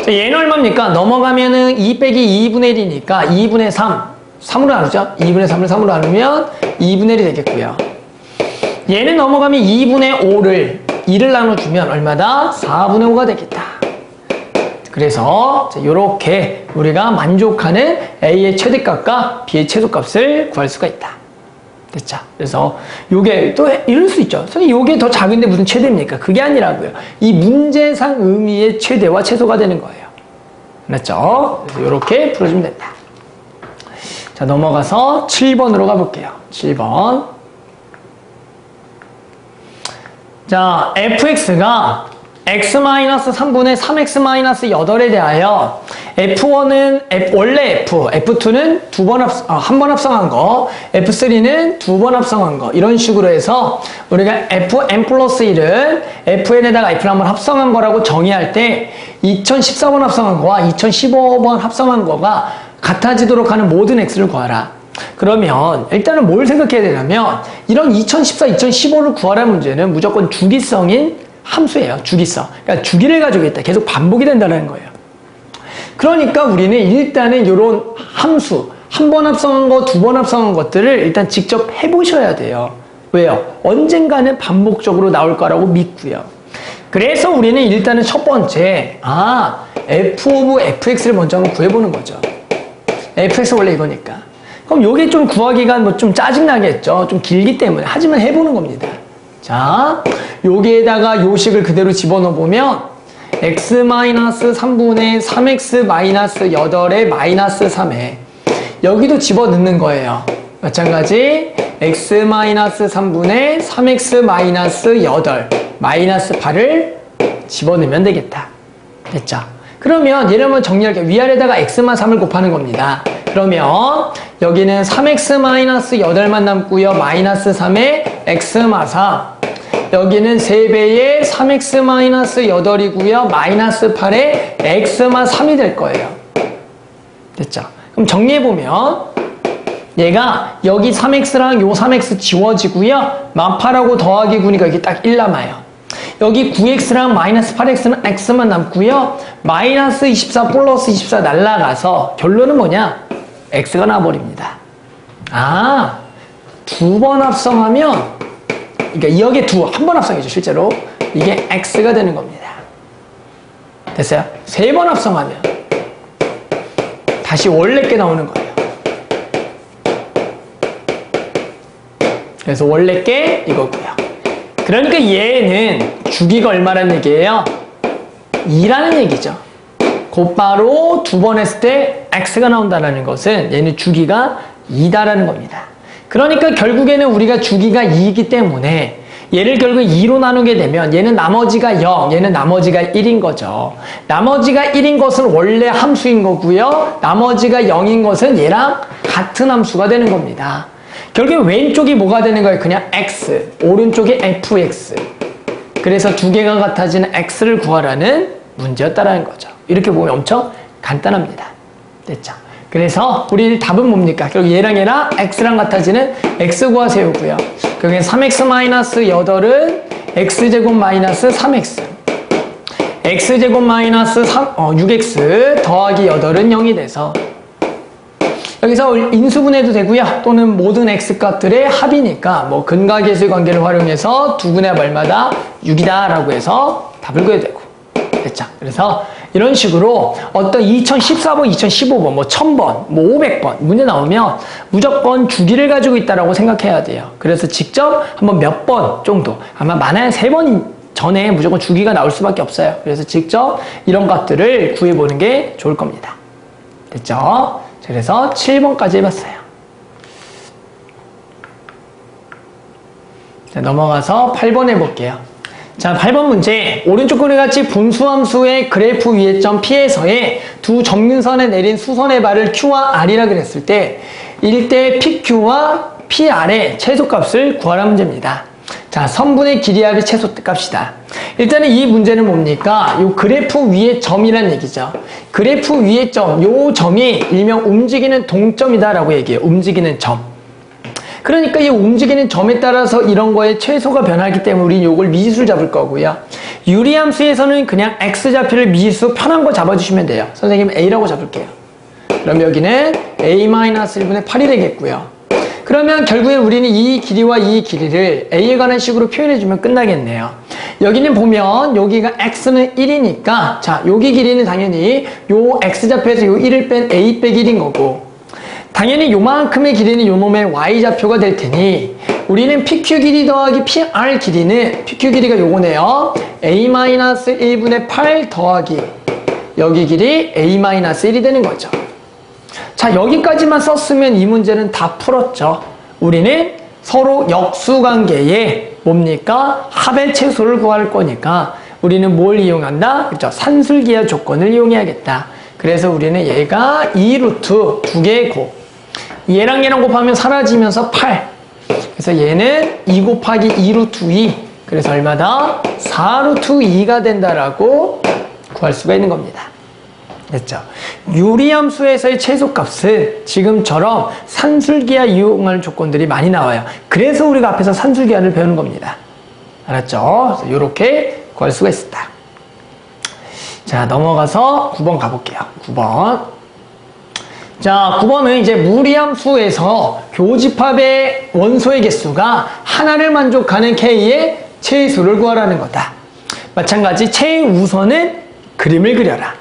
자, 얘는 얼마입니까? 넘어가면은 2 빼기 2분의 1이니까 2분의 3. 3으로 나누죠? 2분의 3을 3으로 나누면 2분의 1이 되겠고요. 얘는 넘어가면 2분의 5를 2를 나눠주면 얼마다? 4분의 5가 되겠다. 그래서 이렇게 우리가 만족하는 A의 최대값과 B의 최소값을 구할 수가 있다. 됐죠? 그래서 요게 또 이럴 수 있죠. 선생님 요게 더 작은데 무슨 최대입니까? 그게 아니라고요. 이 문제상 의미의 최대와 최소가 되는 거예요. 맞죠? 그래서 이렇게 풀어주면 된다. 자, 넘어가서 7번으로 가볼게요. 7번. 자, fx가 x-3분의 3x-8에 대하여 f1은 원래 f2는 한 번 합성한 거, f3는 2번 합성한 거, 이런 식으로 해서 우리가 fn 플러스 1을 fn에다가 f를 한번 합성한 거라고 정의할 때 2014번 합성한 거와 2015번 합성한 거가 같아지도록 하는 모든 x를 구하라. 그러면 일단은 뭘 생각해야 되냐면 이런 2014, 2015를 구하라는 문제는 무조건 주기성인 함수예요. 주기성. 그러니까 주기를 가지고 있다. 계속 반복이 된다는 거예요. 그러니까 우리는 일단은 이런 함수, 한 번 합성한 거, 두 번 합성한 것들을 일단 직접 해보셔야 돼요. 왜요? 언젠가는 반복적으로 나올 거라고 믿고요. 그래서 우리는 일단은 첫 번째, f of fx를 먼저 한번 구해보는 거죠. fx 원래 이거니까. 그럼 요게 좀 구하기가 뭐 좀 짜증나겠죠. 좀 길기 때문에. 하지만 해보는 겁니다. 자, 여기에다가 요식을 그대로 집어넣어 보면 x-3분의 3x-8의 -3에 여기도 집어넣는 거예요. 마찬가지 x-3분의 3x-8 -8을 집어넣으면 되겠다. 됐죠? 그러면 얘를 한번 정리할게요. 위아래다가 x만 3을 곱하는 겁니다. 그러면 여기는 3x-8만 남고요. -3에 x-4. 여기는 3배의 3x-8이고요. -8에 x-3이 될 거예요. 됐죠? 그럼 정리해보면 얘가 여기 3x랑 요 3x 지워지고요. 18하고 더하기 9니까 여기 딱 1 남아요. 여기 9x랑 -8x는 x만 남고요. -24 플러스 24 날라가서 결론은 뭐냐? x가 나와버립니다. 두 번 합성하면, 그러니까 여기에 한 번 합성이죠, 실제로. 이게 x가 되는 겁니다. 됐어요? 세 번 합성하면 다시 원래 게 나오는 거예요. 그래서 원래 게 이거고요. 그러니까 얘는 주기가 얼마라는 얘기예요? 2라는 얘기죠. 곧바로 두 번 했을 때 x가 나온다는 것은 얘는 주기가 2다라는 겁니다. 그러니까 결국에는 우리가 주기가 2이기 때문에 얘를 결국 2로 나누게 되면 얘는 나머지가 0, 얘는 나머지가 1인 거죠. 나머지가 1인 것은 원래 함수인 거고요. 나머지가 0인 것은 얘랑 같은 함수가 되는 겁니다. 결국 왼쪽이 뭐가 되는 거예요? 그냥 x, 오른쪽이 fx. 그래서 두 개가 같아지는 x를 구하라는 문제였다라는 거죠. 이렇게 보면 엄청 간단합니다. 됐죠? 그래서 우리 답은 뭡니까? 결국 얘랑 x랑 같아지는 x 구하세요고요. 그게 3x-8은 x제곱 마이너스 3x. x제곱 마이너스 6x 더하기 8은 0이 돼서 여기서 인수분해도 되고요. 또는 모든 x값들의 합이니까 뭐 근각계수의 관계를 활용해서 두분의 합 얼마다 6이다 라고 해서 답을 구해야 되고. 됐죠? 그래서 이런 식으로 어떤 2014번, 2015번, 뭐 1000번, 뭐 500번 문제 나오면 무조건 주기를 가지고 있다라고 생각해야 돼요. 그래서 직접 한번 몇 번 정도, 아마 많아야 3번 전에 무조건 주기가 나올 수밖에 없어요. 그래서 직접 이런 것들을 구해보는 게 좋을 겁니다. 됐죠? 그래서 7번까지 해봤어요. 자, 넘어가서 8번 해볼게요. 자, 8번 문제. 오른쪽 그림 같이 분수함수의 그래프 위의 점 P에서의 두 점근선에 내린 수선의 발을 Q와 R이라 그랬을 때 일대 PQ와 PR의 최소값을 구하라 문제입니다. 자, 선분의 길이 R의 최소값이다. 일단은 이 문제는 뭡니까? 요 그래프 위의 점이란 얘기죠. 그래프 위의 점, 요 점이 일명 움직이는 동점이다라고 얘기해요. 움직이는 점. 그러니까 이 움직이는 점에 따라서 이런 거에 최소가 변하기 때문에 우리는 요걸 미지수를 잡을 거고요. 유리함수에서는 그냥 x좌표를 미지수 편한 거 잡아주시면 돼요. 선생님 a라고 잡을게요. 그럼 여기는 a-1분의 8이 되겠고요. 그러면 결국에 우리는 이 길이와 이 길이를 a에 관한 식으로 표현해주면 끝나겠네요. 여기는 보면 여기가 x는 1이니까 자, 여기 길이는 당연히 요 x좌표에서 요 1을 뺀 a 빼기 1인 거고 당연히 요만큼의 길이는 요놈의 y좌표가 될 테니 우리는 PQ 길이 더하기 PR 길이는 PQ 길이가 요거네요. a-1분의 8 더하기 여기 길이 a-1이 되는 거죠. 자, 여기까지만 썼으면 이 문제는 다 풀었죠. 우리는 서로 역수관계에 뭡니까? 합의 최소를 구할 거니까 우리는 뭘 이용한다? 그렇죠? 산술기하 조건을 이용해야겠다. 그래서 우리는 얘가 2루트 두 개의 곱 얘랑 얘랑 곱하면 사라지면서 8. 그래서 얘는 2 곱하기 2루트 2. 그래서 얼마다? 4루트 2가 된다라고 구할 수가 있는 겁니다. 됐죠? 유리함수에서의 최소값은 지금처럼 산술기하 이용할 조건들이 많이 나와요. 그래서 우리가 앞에서 산술기하를 배우는 겁니다. 알았죠? 이렇게 구할 수가 있었다. 자, 넘어가서 9번 가볼게요. 9번. 자, 9번은 이제 무리함수에서 교집합의 원소의 개수가 하나를 만족하는 K의 최수를 구하라는 거다. 마찬가지 최우선은 그림을 그려라.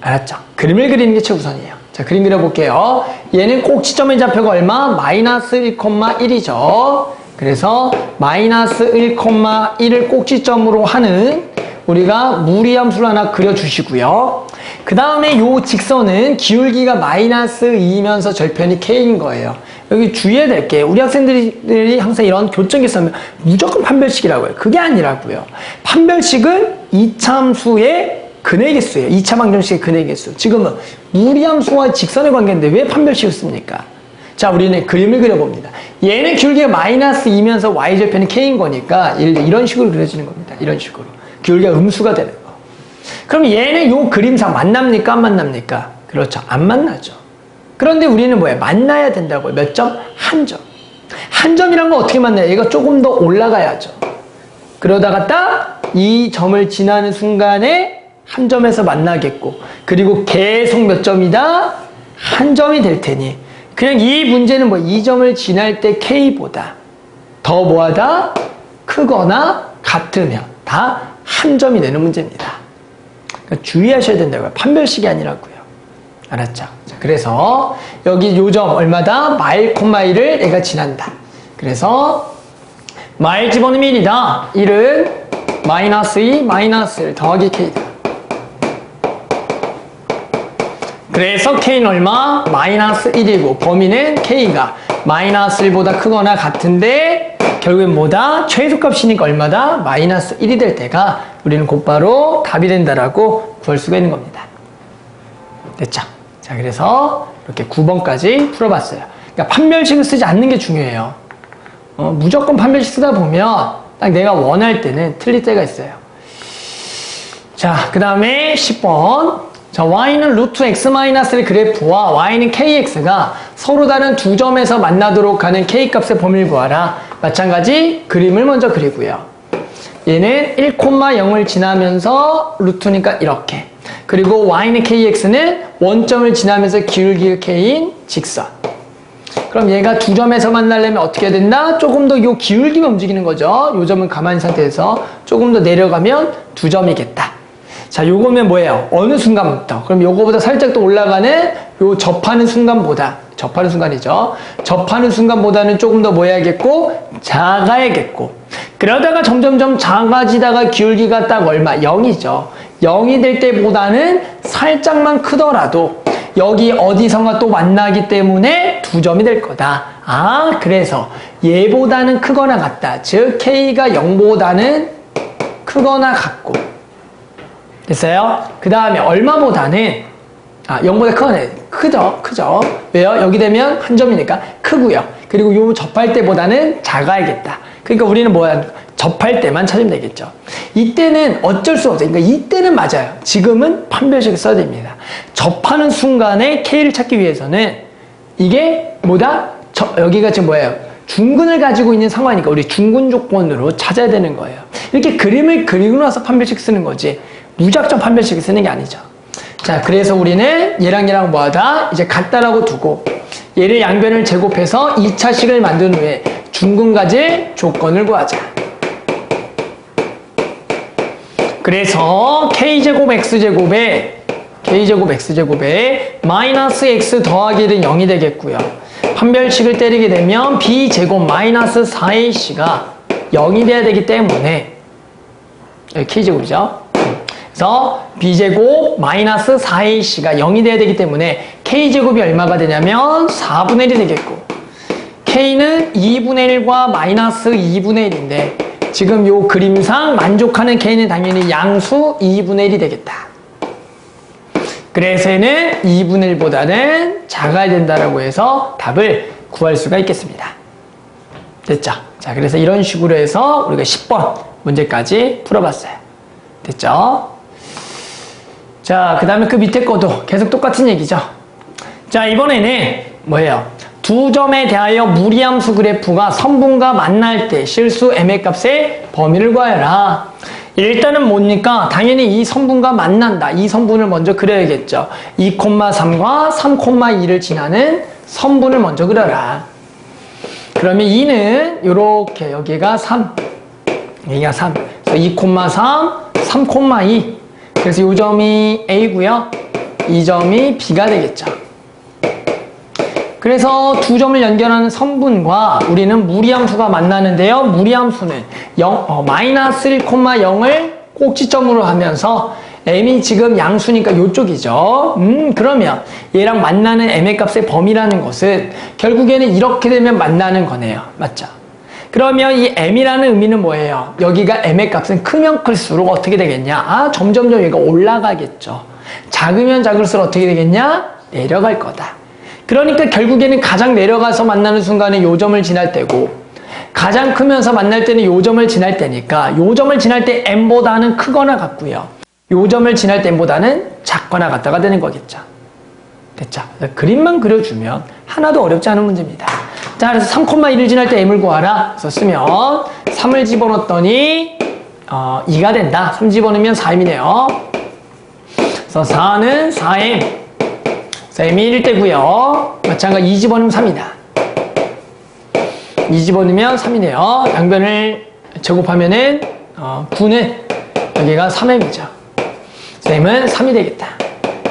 알았죠? 그림을 그리는 게 최우선이에요. 자, 그림 그려볼게요. 얘는 꼭지점의 좌표가 얼마? 마이너스 1,1이죠. 그래서 마이너스 1,1을 꼭지점으로 하는 우리가 무리함수를 하나 그려주시고요. 그 다음에 요 직선은 기울기가 마이너스 2이면서 절편이 K인 거예요. 여기 주의해야 될 게 우리 학생들이 항상 이런 교점 계산하면 무조건 판별식이라고 해요. 그게 아니라고요. 판별식은 2차 함수의 근의 개수예요. 2차 방정식의 근의 개수. 지금은 무리함수와 직선의 관계인데 왜 판별식을 씁니까? 자, 우리는 그림을 그려봅니다. 얘는 기울기가 마이너스 2면서 y절편이 K인 거니까 이런 식으로 그려지는 겁니다. 이런 식으로. 기울기가 음수가 되는 거. 그럼 얘는 요 그림상 만납니까? 안 만납니까? 그렇죠. 안 만나죠. 그런데 우리는 뭐예요? 만나야 된다고요. 몇 점? 한 점. 한 점이란 건 어떻게 만나요? 얘가 조금 더 올라가야죠. 그러다가 딱 이 점을 지나는 순간에 한 점에서 만나겠고, 그리고 계속 몇 점이다? 한 점이 될 테니, 그냥 이 문제는 뭐 이 점을 지날 때 K보다 더 뭐하다? 크거나 같으면 다 한 점이 되는 문제입니다. 그러니까 주의하셔야 된다고요. 판별식이 아니라고요. 알았죠? 자, 그래서 여기 요 점 얼마다? 마일, 1을 얘가 지난다. 그래서 마일 집어넣으면 1이다. 1은 마이너스 2, 마이너스 1 더하기 K다. 그래서 K는 얼마? 마이너스 1이고 범위는 K가 마이너스 1보다 크거나 같은데 결국엔 뭐다? 최소값이니까 얼마다? 마이너스 1이 될 때가 우리는 곧바로 답이 된다라고 구할 수가 있는 겁니다. 됐죠? 자, 그래서 이렇게 9번까지 풀어봤어요. 그러니까 판별식을 쓰지 않는 게 중요해요. 무조건 판별식 쓰다 보면 딱 내가 원할 때는 틀릴 때가 있어요. 자, 그 다음에 10번. 자, y는 루트 x-의 그래프와 y는 kx가 서로 다른 두 점에서 만나도록 하는 k값의 범위를 구하라. 마찬가지 그림을 먼저 그리고요. 얘는 1,0을 지나면서 루트니까 이렇게. 그리고 y는 kx는 원점을 지나면서 기울기가 k인 직선. 그럼 얘가 두 점에서 만나려면 어떻게 해야 된다? 조금 더 요 기울기만 움직이는 거죠. 요 점은 가만히 상태에서 조금 더 내려가면 두 점이겠다. 자, 요거면 뭐예요? 어느 순간부터? 그럼 요거보다 살짝 더 올라가는 요 접하는 순간보다, 접하는 순간이죠. 접하는 순간보다는 조금 더 뭐 해야겠고? 작아야겠고. 그러다가 점점점 작아지다가 기울기가 딱 얼마? 0이죠. 0이 될 때보다는 살짝만 크더라도 여기 어디선가 또 만나기 때문에 두 점이 될 거다. 아, 그래서 얘보다는 크거나 같다. 즉, K가 0보다는 크거나 같고. 됐어요? 그 다음에 얼마보다는 0보다 크거나 크죠. 왜요? 여기 되면 한 점이니까 크고요. 그리고 요 접할 때보다는 작아야겠다. 그러니까 우리는 뭐야? 접할 때만 찾으면 되겠죠. 이때는 어쩔 수 없어요. 그러니까 이때는 맞아요. 지금은 판별식을 써야 됩니다. 접하는 순간에 K를 찾기 위해서는 이게 뭐다? 여기가 지금 뭐예요? 중근을 가지고 있는 상황이니까 우리 중근 조건으로 찾아야 되는 거예요. 이렇게 그림을 그리고 나서 판별식 쓰는 거지 무작정 판별식을 쓰는 게 아니죠. 자, 그래서 우리는 얘랑 뭐하다? 이제 같다라고 두고 얘를 양변을 제곱해서 2차식을 만든 후에 중근 가질 조건을 구하자. 그래서 K제곱 X제곱에 마이너스 X 더하기 1은 0이 되겠고요. 판별식을 때리게 되면 B제곱 마이너스 4AC가 0이 돼야 되기 때문에 여기 K제곱이죠. 그래서 B제곱 마이너스 4AC가 0이 돼야 되기 때문에 K제곱이 얼마가 되냐면 4분의 1이 되겠고 K는 2분의 1과 마이너스 2분의 1인데 지금 요 그림상 만족하는 K는 당연히 양수 2분의 1이 되겠다. 그래서 얘는 2분의 1보다는 작아야 된다라고 해서 답을 구할 수가 있겠습니다. 됐죠? 자, 그래서 이런 식으로 해서 우리가 10번 문제까지 풀어봤어요. 됐죠? 자, 그 다음에 그 밑에 거도 계속 똑같은 얘기죠. 자, 이번에는 뭐예요? 두 점에 대하여 무리함수 그래프가 선분과 만날 때 실수 m의 값의 범위를 구하여라. 일단은 뭡니까? 당연히 이 선분과 만난다. 이 선분을 먼저 그려야겠죠. 2,3과 3,2를 지나는 선분을 먼저 그려라. 그러면 2는 요렇게 여기가 3, 여기가 3. 그래서 2,3, 3,2. 그래서 요 점이 A고요. 이 점이 B가 되겠죠. 그래서 두 점을 연결하는 선분과 우리는 무리함수가 만나는데요. 무리함수는 마이너스 1,0을 꼭지점으로 하면서 m이 지금 양수니까 요쪽이죠. 그러면 얘랑 만나는 m의 값의 범위라는 것은 결국에는 이렇게 되면 만나는 거네요. 맞죠? 그러면 이 m이라는 의미는 뭐예요? 여기가 m의 값은 크면 클수록 어떻게 되겠냐? 아, 점점 여기가 올라가겠죠. 작으면 작을수록 어떻게 되겠냐? 내려갈 거다. 그러니까 결국에는 가장 내려가서 만나는 순간에 요 점을 지날 때고 가장 크면서 만날 때는 요 점을 지날 때니까 요 점을 지날 때 m보다는 크거나 같고요. 요 점을 지날 때 m보다는 작거나 같다가 되는 거겠죠. 됐죠? 그림만 그려주면 하나도 어렵지 않은 문제입니다. 자, 그래서 3,1을 지날 때 m을 구하라. 그래서 쓰면 3을 집어넣었더니 2가 된다. 3 집어넣으면 4m이네요. 그래서 4는 4m. m이 1대고요. 마찬가지 2 집어넣으면 3이다. 2 집어넣으면 3이네요. 양변을 제곱하면은 9는 여기가 3m이죠. 그래서 m은 3이 되겠다.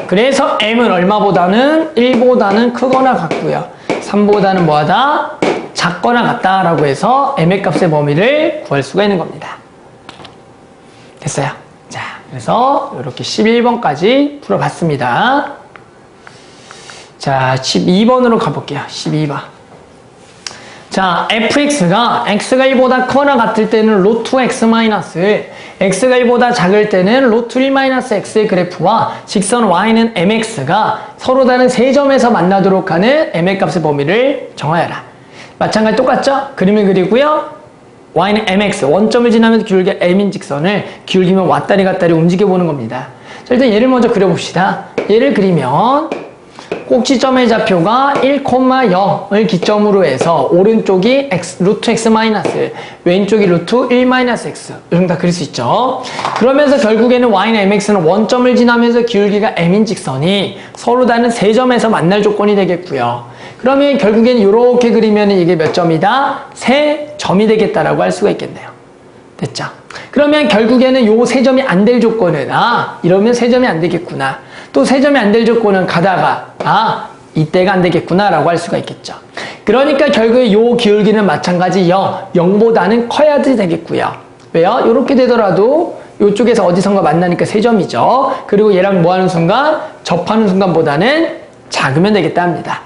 그래서 m은 얼마보다는 1보다는 크거나 같고요. 3보다는 뭐하다? 작거나 같다라고 해서 m의 값의 범위를 구할 수가 있는 겁니다. 됐어요. 자, 그래서 이렇게 11번까지 풀어봤습니다. 자, 12번으로 가볼게요. 12번. 자, fx가 x가 1보다 크거나 같을 때는 로트 x 마이너스 x가 1보다 작을 때는 로트 1 마이너스 x의 그래프와 직선 y는 mx가 서로 다른 세 점에서 만나도록 하는 m의 값의 범위를 정하여라. 마찬가지 똑같죠? 그림을 그리고요. y는 mx, 원점을 지나면서 기울기 m인 직선을 기울기면 왔다리 갔다리 움직여보는 겁니다. 자, 일단 얘를 먼저 그려봅시다. 얘를 그리면 꼭지점의 좌표가 1,0을 기점으로 해서 오른쪽이 루트 x 마이너스, 왼쪽이 루트 1 마이너스 x. 이 정도 다 그릴 수 있죠. 그러면서 결국에는 y는 mx는 원점을 지나면서 기울기가 m인 직선이 서로 다른 세 점에서 만날 조건이 되겠고요. 그러면 결국에는 이렇게 그리면 이게 몇 점이다? 세 점이 되겠다라고 할 수가 있겠네요. 됐죠? 그러면 결국에는 요 세 점이 안 될 조건은 이러면 세 점이 안 되겠구나. 또 세 점이 안 될 조건은 가다가 이때가 안 되겠구나 라고 할 수가 있겠죠. 그러니까 결국에 요 기울기는 마찬가지 0보다는 커야 되겠고요. 왜요? 이렇게 되더라도 이쪽에서 어디선가 만나니까 세 점이죠. 그리고 얘랑 뭐 하는 순간? 접하는 순간보다는 작으면 되겠다 합니다.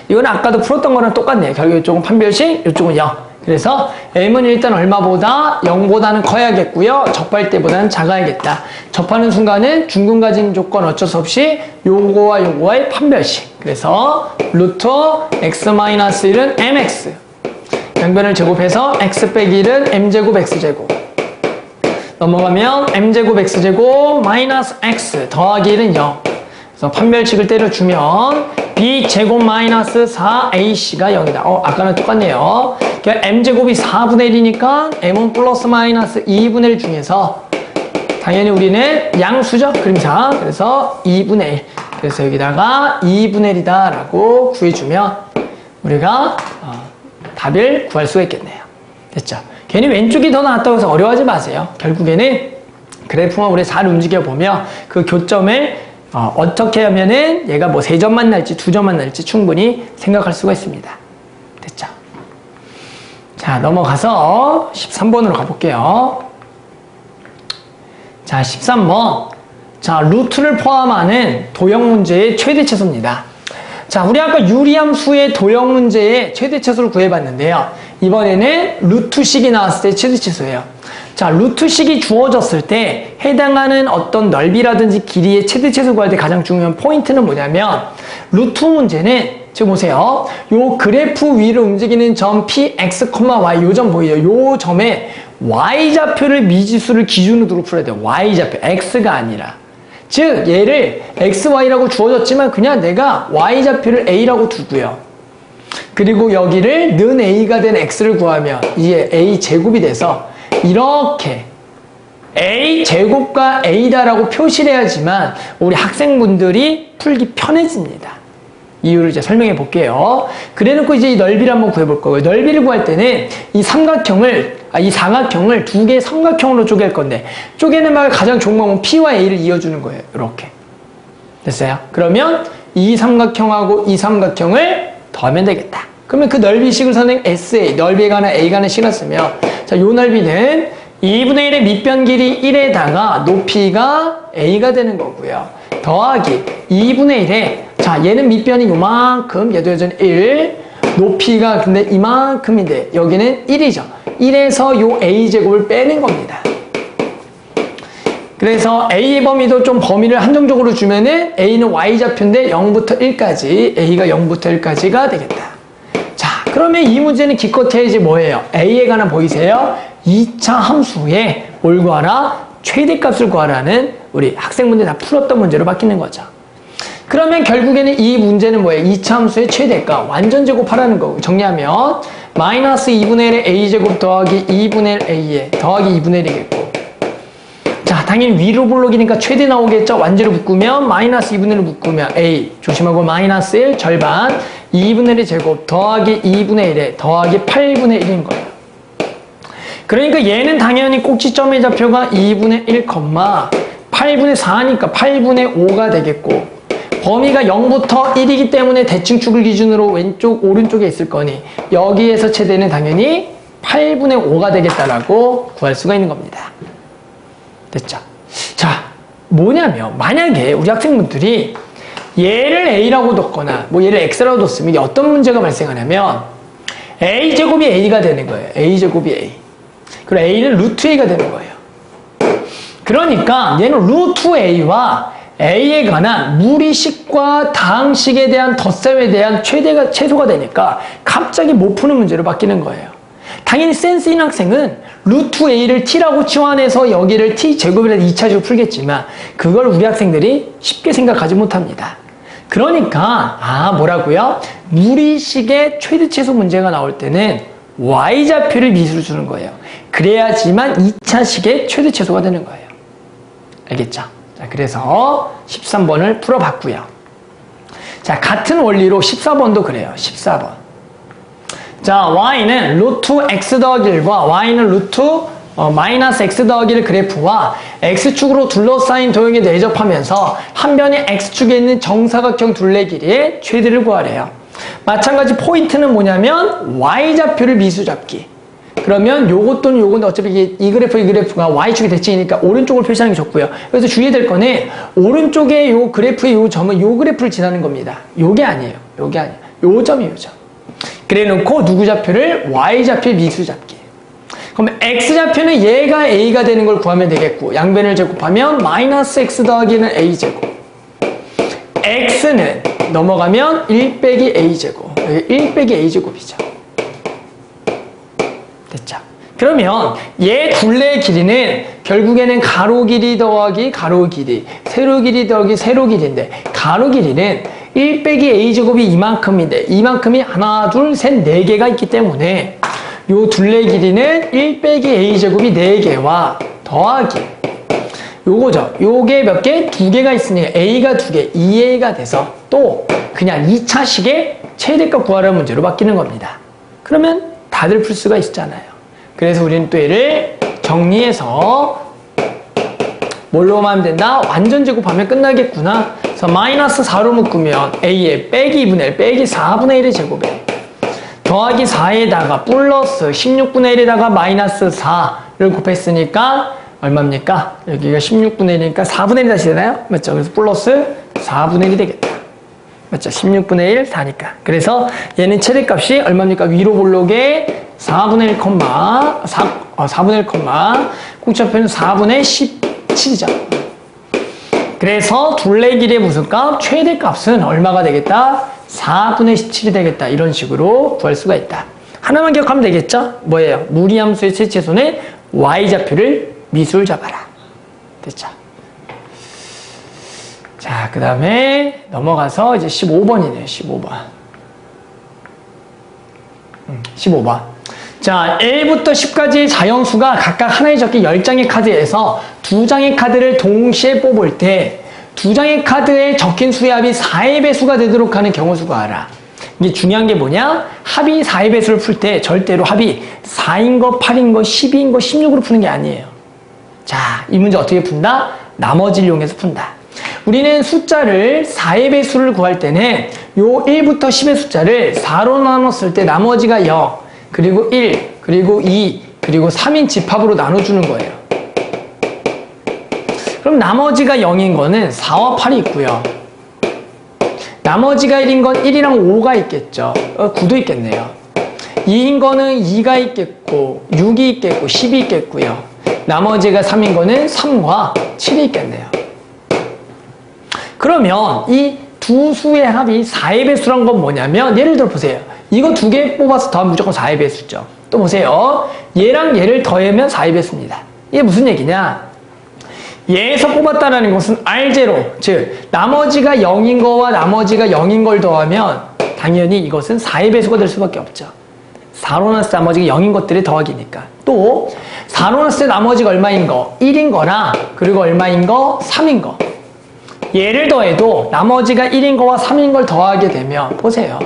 이건 아까도 풀었던 거랑 똑같네요. 결국 이쪽은 판별식, 이쪽은 0. 그래서 m은 일단 얼마보다 0보다는 커야겠고요. 접할 때보다는 작아야겠다. 접하는 순간은 중근 가진 조건 어쩔 수 없이 요거와 요거의 판별식. 그래서 루트 x-1은 mx. 양변을 제곱해서 x 빼기 1은 m제곱 x제곱. 넘어가면 m제곱 x제곱 마이너스 x 더하기 1은 0. 그래서 판별식을 때려주면 b제곱 마이너스 4ac가 0이다. 아까랑 똑같네요. 그러니까 m제곱이 4분의 1이니까 m은 플러스 마이너스 2분의 1 중에서 당연히 우리는 양수죠. 그림상. 그래서 2분의 1. 그래서 여기다가 2분의 1이다 라고 구해주면 우리가 답을 구할 수가 있겠네요. 됐죠? 괜히 왼쪽이 더 낫다고 해서 어려워하지 마세요. 결국에는 그래프만 우리 잘 움직여보면 그 교점을 어떻게 하면은 얘가 뭐 3점 만날지 2점 만날지 충분히 생각할 수가 있습니다. 됐죠? 자, 넘어가서 13번으로 가볼게요. 자, 13번. 자, 루트를 포함하는 도형 문제의 최대 최소입니다. 자, 우리 아까 유리함수의 도형 문제의 최대 최소를 구해봤는데요. 이번에는 루트식이 나왔을 때 최대 최소예요. 자, 루트식이 주어졌을 때 해당하는 어떤 넓이라든지 길이의 최대 최소 구할 때 가장 중요한 포인트는 뭐냐면 루트 문제는 지금 보세요. 요 그래프 위를 움직이는 점 px, y 요 점 보이죠? 요 점에 y좌표를 미지수를 기준으로 풀어야 돼요. y좌표, x가 아니라. 즉 얘를 xy라고 주어졌지만 그냥 내가 y좌표를 a라고 두고요. 그리고 여기를 는 a가 된 x를 구하면 이게 a제곱이 돼서 이렇게 a제곱과 a다라고 표시를 해야지만 우리 학생분들이 풀기 편해집니다. 이유를 이제 설명해 볼게요. 그래 놓고 이제 이 넓이를 한번 구해 볼 거고요. 넓이를 구할 때는 이 사각형을 두 개의 삼각형으로 쪼갤 건데, 쪼개는 방법이 가장 좋은 방법은 P와 A를 이어주는 거예요. 이렇게. 됐어요? 그러면 이 삼각형하고 이 삼각형을 더하면 되겠다. 그러면 그 넓이식을 선생님 SA, 넓이에 관한 A에 관한 식을 쓰면, 자, 요 넓이는 2분의 1의 밑변 길이 1에다가 높이가 A가 되는 거고요. 더하기 2분의 1에, 자, 얘는 밑변이 요만큼, 얘도 여전히 1, 높이가 근데 이만큼인데, 여기는 1이죠. 1에서 요 A제곱을 빼는 겁니다. 그래서 A의 범위도 좀 범위를 한정적으로 주면은 A는 Y좌표인데 0부터 1까지, A가 0부터 1까지가 되겠다. 자, 그러면 이 문제는 기껏해야 이제 뭐예요? A에 관한 보이세요? 2차 함수에 뭘 구하라? 최대값을 구하라는 우리 학생분들이 다 풀었던 문제로 바뀌는 거죠. 그러면 결국에는 이 문제는 뭐예요? 2차 함수의 최대값, 완전 제곱하라는 거고, 정리하면 마이너스 2분의 1의 a제곱 더하기 2분의 1 a에 더하기 2분의 1이겠고, 자, 당연히 위로 볼록이니까 최대 나오겠죠? 완전히 묶으면 마이너스 2분의 1을 묶으면 a, 조심하고 마이너스 1 절반 2분의 1의 제곱 더하기 2분의 1에 더하기 8분의 1인 거예요. 그러니까 얘는 당연히 꼭지점의 좌표가 2분의 1, 8분의 4니까 8분의 5가 되겠고, 범위가 0부터 1이기 때문에 대칭축을 기준으로 왼쪽, 오른쪽에 있을 거니 여기에서 최대는 당연히 8분의 5가 되겠다라고 구할 수가 있는 겁니다. 됐죠? 자, 뭐냐면 만약에 우리 학생분들이 얘를 a라고 뒀거나 뭐 얘를 x라고 뒀으면 이게 어떤 문제가 발생하냐면 a제곱이 a가 되는 거예요. a제곱이 a. 그리고 a는 루트 a가 되는 거예요. 그러니까 얘는 루트 a와 a에 관한 무리식과 다항식에 대한 덧셈에 대한 최소가 되니까 갑자기 못 푸는 문제로 바뀌는 거예요. 당연히 센스 있는 학생은 루트 a를 t라고 치환해서 여기를 t제곱이라도 2차식으로 풀겠지만 그걸 우리 학생들이 쉽게 생각하지 못합니다. 그러니까 뭐라고요? 무리식의 최대최소 문제가 나올 때는 y좌표를 미수로 주는 거예요. 그래야지만 2차식의 최대최소가 되는 거예요. 알겠죠? 자, 그래서 13번을 풀어봤고요. 자, 같은 원리로 14번도 그래요. 14번. 자, y는 루트 x 더하기 1과 y는 루트 마이너스 x 더하기 1 그래프와 x축으로 둘러싸인 도형에 내접하면서 한 변의 x축에 있는 정사각형 둘레 길이의 최대를 구하래요. 마찬가지 포인트는 뭐냐면 y좌표를 미수 잡기. 그러면 요것 또는 요건데 어차피 이 그래프가 y축의 대칭이니까 오른쪽을 표시하는 게 좋고요. 그래서 주의해야 될 거는 오른쪽에 요 그래프의 요 점은 요 그래프를 지나는 겁니다. 요게 아니에요. 요게 아니에요. 요 점이 요 점. 그래 놓고 누구 좌표를 y좌표의 미수 잡기. 그러면 x좌표는 얘가 a가 되는 걸 구하면 되겠고, 양변을 제곱하면 마이너스 x 더하기는 a제곱. x는 넘어가면 1 빼기 a제곱. 1 빼기 a제곱이죠. 됐죠? 그러면 얘 둘레의 길이는 결국에는 가로 길이 더하기 가로 길이, 세로 길이 더하기 세로 길이인데, 가로 길이는 1 빼기 a제곱이 이만큼인데 이만큼이 하나, 둘, 셋, 4개가 있기 때문에 요 둘레 길이는 1 빼기 a제곱이 4개와 더하기 요거죠. 요게 몇 개? 2개가 있으니까 a가 2개, 2a가 돼서 또 그냥 2차식의 최대값 구하라는 문제로 바뀌는 겁니다. 그러면 다들 풀 수가 있잖아요. 그래서 우리는 또 얘를 정리해서 뭘로 하면 된다? 완전 제곱하면 끝나겠구나. 그래서 마이너스 4로 묶으면 a에 빼기 2분의 1 빼기 4분의 1의 제곱에 더하기 4에다가 플러스 16분의 1에다가 마이너스 4를 곱했으니까 얼마입니까? 여기가 16분의 1이니까 4분의 1이 다시 되나요? 맞죠? 그래서 플러스 4분의 1이 되겠다. 맞죠? 16분의 1, 4니까. 그래서 얘는 최대값이 얼마입니까? 위로 볼록에 4분의 1, 4분의 1, 꼭지좌표는 4분의 17이죠. 그래서 둘레 길이의 무슨 값? 최대값은 얼마가 되겠다? 4분의 17이 되겠다. 이런 식으로 구할 수가 있다. 하나만 기억하면 되겠죠? 뭐예요? 무리함수의 최대최소는 y좌표를 미수를 잡아라. 됐죠? 자, 그 다음에 넘어가서 이제 15번이네요. 15번. 15번. 자, 1부터 10까지의 자연수가 각각 하나에 적힌 10장의 카드에서 2장의 카드를 동시에 뽑을 때 2장의 카드에 적힌 수의 합이 4의 배수가 되도록 하는 경우수 구하라. 이게 중요한 게 뭐냐? 합이 4의 배수를 풀 때 절대로 합이 4인 거, 8인 거, 12인 거, 16으로 푸는 게 아니에요. 자, 이 문제 어떻게 푼다? 나머지를 이용해서 푼다. 우리는 숫자를 4의 배수를 구할 때는 요 1부터 10의 숫자를 4로 나눴을 때 나머지가 0, 그리고 1, 그리고 2, 그리고 3인 집합으로 나눠주는 거예요. 그럼 나머지가 0인 거는 4와 8이 있고요. 나머지가 1인 건 1이랑 5가 있겠죠. 9도 있겠네요. 2인 거는 2가 있겠고 6이 있겠고 10이 있겠고요. 나머지가 3인 거는 3과 7이 있겠네요. 그러면 이 두 수의 합이 4의 배수란 건 뭐냐면 예를 들어 보세요. 이거 두 개 뽑아서 더하면 무조건 4의 배수죠. 또 보세요. 얘랑 얘를 더하면 4의 배수입니다. 이게 무슨 얘기냐? 얘에서 뽑았다는 것은 R0, 즉 나머지가 0인 거와 나머지가 0인 걸 더하면 당연히 이것은 4의 배수가 될 수밖에 없죠. 4로 나눴을 때 나머지가 0인 것들의 더하기니까. 또 4로 나눴을 때 나머지가 얼마인 거? 1인 거랑 그리고 얼마인 거? 3인 거. 얘를 더해도 나머지가 1인 거와 3인 걸 더하게 되면 보세요.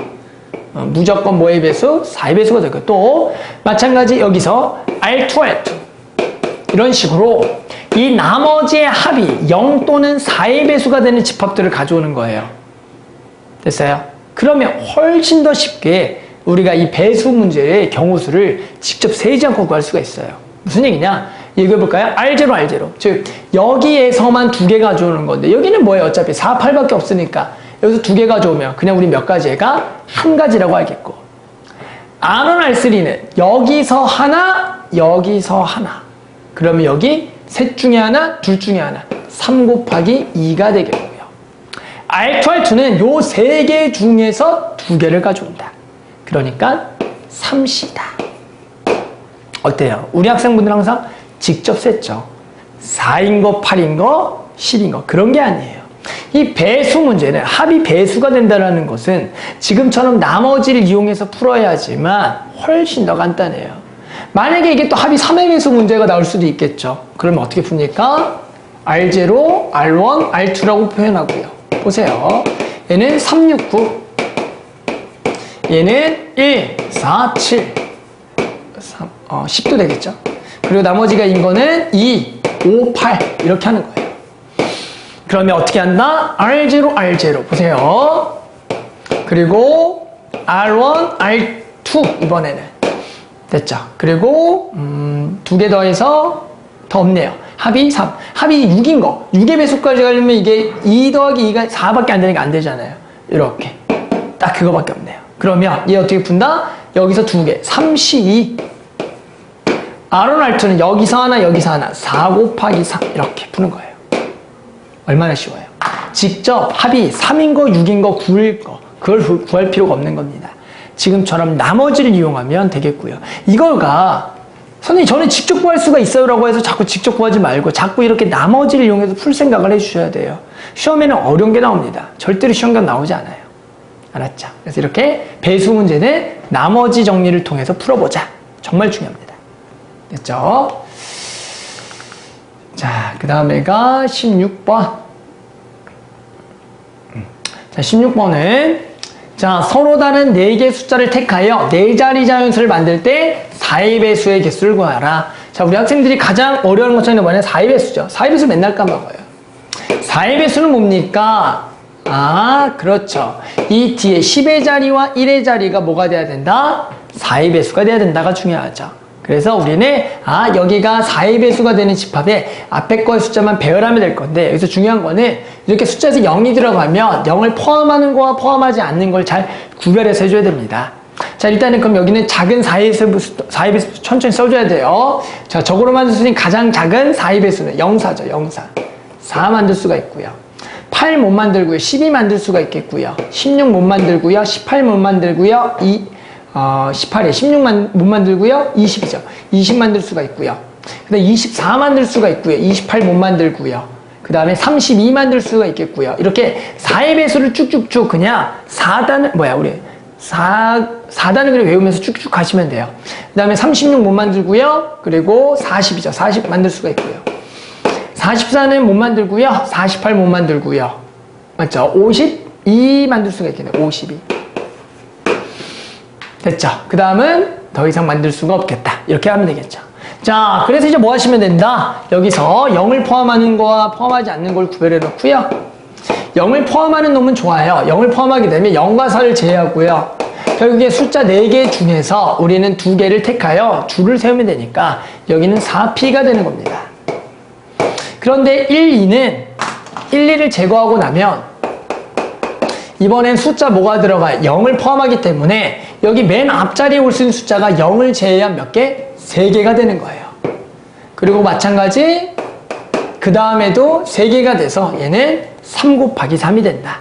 무조건 뭐의 배수? 4의 배수가 되고 또 마찬가지 여기서 R2, R2 이런 식으로 이 나머지의 합이 0 또는 4의 배수가 되는 집합들을 가져오는 거예요. 됐어요? 그러면 훨씬 더 쉽게 우리가 이 배수 문제의 경우수를 직접 세지 않고 구할 수가 있어요. 무슨 얘기냐? 읽어볼까요? R0, R0. 즉 여기에서만 2개 가져오는 건데 여기는 뭐예요? 어차피 4, 8밖에 없으니까 여기서 2개 가져오면 그냥 우리 몇 가지가 한 가지라고 알겠고 R1, R3는 여기서 하나, 여기서 하나. 그러면 여기 셋 중에 하나, 둘 중에 하나. 3 곱하기 2가 되겠고요. R2, R2는 요 3개 중에서 2개를 가져온다. 그러니까 3C다. 어때요? 우리 학생분들 항상 직접 셌죠. 4인 거, 8인 거, 10인 거. 그런 게 아니에요. 이 배수 문제는 합이 배수가 된다는 것은 지금처럼 나머지를 이용해서 풀어야지만 훨씬 더 간단해요. 만약에 이게 또 합이 3의 배수 문제가 나올 수도 있겠죠. 그러면 어떻게 풉니까? R0, R1, R2라고 표현하고요. 보세요. 얘는 3, 6, 9. 얘는 1, 4, 7. 10도 되겠죠. 그리고 나머지가 인 거는 2, 5, 8 이렇게 하는 거예요. 그러면 어떻게 한다? R0, R0 보세요. 그리고 R1, R2 이번에는 됐죠. 그리고 2개 더해서 더 없네요. 합이 3. 합이 6인 거. 6의 배수까지 가려면 이게 2 더하기 2가 4밖에 안 되니까 안 되잖아요. 이렇게. 딱 그거밖에 없네요. 그러면 얘 어떻게 푼다? 여기서 2개. 3C2. R1, R2는 여기서 하나, 여기서 하나. 4 곱하기 3. 이렇게 푸는 거예요. 얼마나 쉬워요. 직접 합이 3인 거, 6인 거, 9일 거. 그걸 구할 필요가 없는 겁니다. 지금처럼 나머지를 이용하면 되겠고요. 이걸가 선생님 저는 직접 구할 수가 있어요 라고 해서 자꾸 직접 구하지 말고 자꾸 이렇게 나머지를 이용해서 풀 생각을 해주셔야 돼요. 시험에는 어려운 게 나옵니다. 절대로 시험관 나오지 않아요. 알았죠? 그래서 이렇게 배수 문제는 나머지 정리를 통해서 풀어보자. 정말 중요합니다. 됐죠? 자, 그 다음에가 16번. 자, 16번은 자, 서로 다른 4개의 숫자를 택하여 4자리 자연수를 만들 때 4의 배수의 개수를 구하라. 자, 우리 학생들이 가장 어려운 것 중에 뭐냐? 4의 배수죠. 4의 배수 맨날 까먹어요. 4의 배수는 뭡니까? 아, 그렇죠. 이 뒤에 10의 자리와 1의 자리가 뭐가 돼야 된다? 4의 배수가 돼야 된다가 중요하죠. 그래서 우리는 여기가 4의 배수가 되는 집합에 앞에 거의 숫자만 배열하면 될 건데 여기서 중요한 거는 이렇게 숫자에서 0이 들어가면 0을 포함하는 거와 포함하지 않는 걸 잘 구별해서 해줘야 됩니다. 자, 일단은 그럼 여기는 작은 4의 배수 천천히 써줘야 돼요. 자, 적으로 만들 수 있는 가장 작은 4의 배수는 0사죠. 0사. 4 만들 수가 있고요. 8 못 만들고요. 12 만들 수가 있겠고요. 16 못 만들고요. 18 못 만들고요. 18에 16만 못 만들고요. 20이죠. 20 만들 수가 있고요. 그 다음 24 만들 수가 있고요. 28 못 만들고요. 그 그 다음에 32 만들 수가 있겠고요. 이렇게 4의 배수를 쭉쭉쭉 그냥 4단을, 우리 4단을 그냥 외우면서 쭉쭉 가시면 돼요. 그 다음에 36 못 만들고요. 그리고 40이죠. 40 만들 수가 있고요. 44는 못 만들고요. 48 못 만들고요. 맞죠? 52 만들 수가 있겠네요. 52. 됐죠? 그 다음은 더 이상 만들 수가 없겠다. 이렇게 하면 되겠죠. 자, 그래서 이제 뭐 하시면 된다? 여기서 0을 포함하는 거와 포함하지 않는 걸 구별해 놓고요. 0을 포함하는 놈은 좋아요. 0을 포함하게 되면 0과 4를 제외하고요. 결국에 숫자 4개 중에서 우리는 2개를 택하여 줄을 세우면 되니까 여기는 4P가 되는 겁니다. 그런데 1, 2는 1, 2를 제거하고 나면 이번엔 숫자 뭐가 들어가요? 0을 포함하기 때문에 여기 맨 앞자리에 올 수 있는 숫자가 0을 제외한 몇 개? 3개가 되는 거예요. 그리고 마찬가지 그 다음에도 3개가 돼서 얘는 3 곱하기 3이 된다.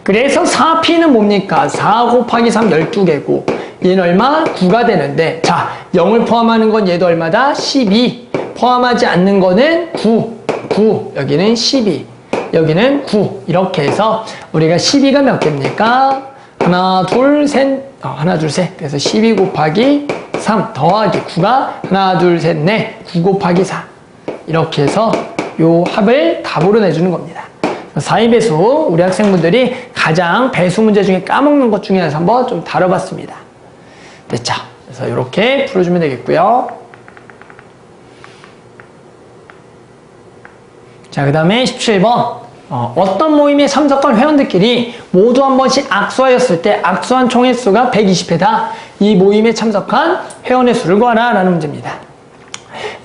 그래서 4P는 뭡니까? 4 곱하기 3 12개고 얘는 얼마? 9가 되는데 자 0을 포함하는 건 얘도 얼마다? 12 포함하지 않는 거는 9 여기는 12 여기는 9 이렇게 해서 우리가 12가 몇 개입니까? 하나 둘 셋 그래서 12 곱하기 3 더하기 9가 하나 둘 셋 넷 9 곱하기 4 이렇게 해서 요 합을 답으로 내주는 겁니다. 4의 배수 우리 학생분들이 가장 배수 문제 중에 까먹는 것 중에 한번 좀 다뤄봤습니다. 됐죠? 그래서 이렇게 풀어주면 되겠고요. 자, 그 다음에 17번 어떤 모임에 참석한 회원들끼리 모두 한 번씩 악수하였을 때 악수한 총의 수가 120회다. 이 모임에 참석한 회원의 수를 구하라 라는 문제입니다.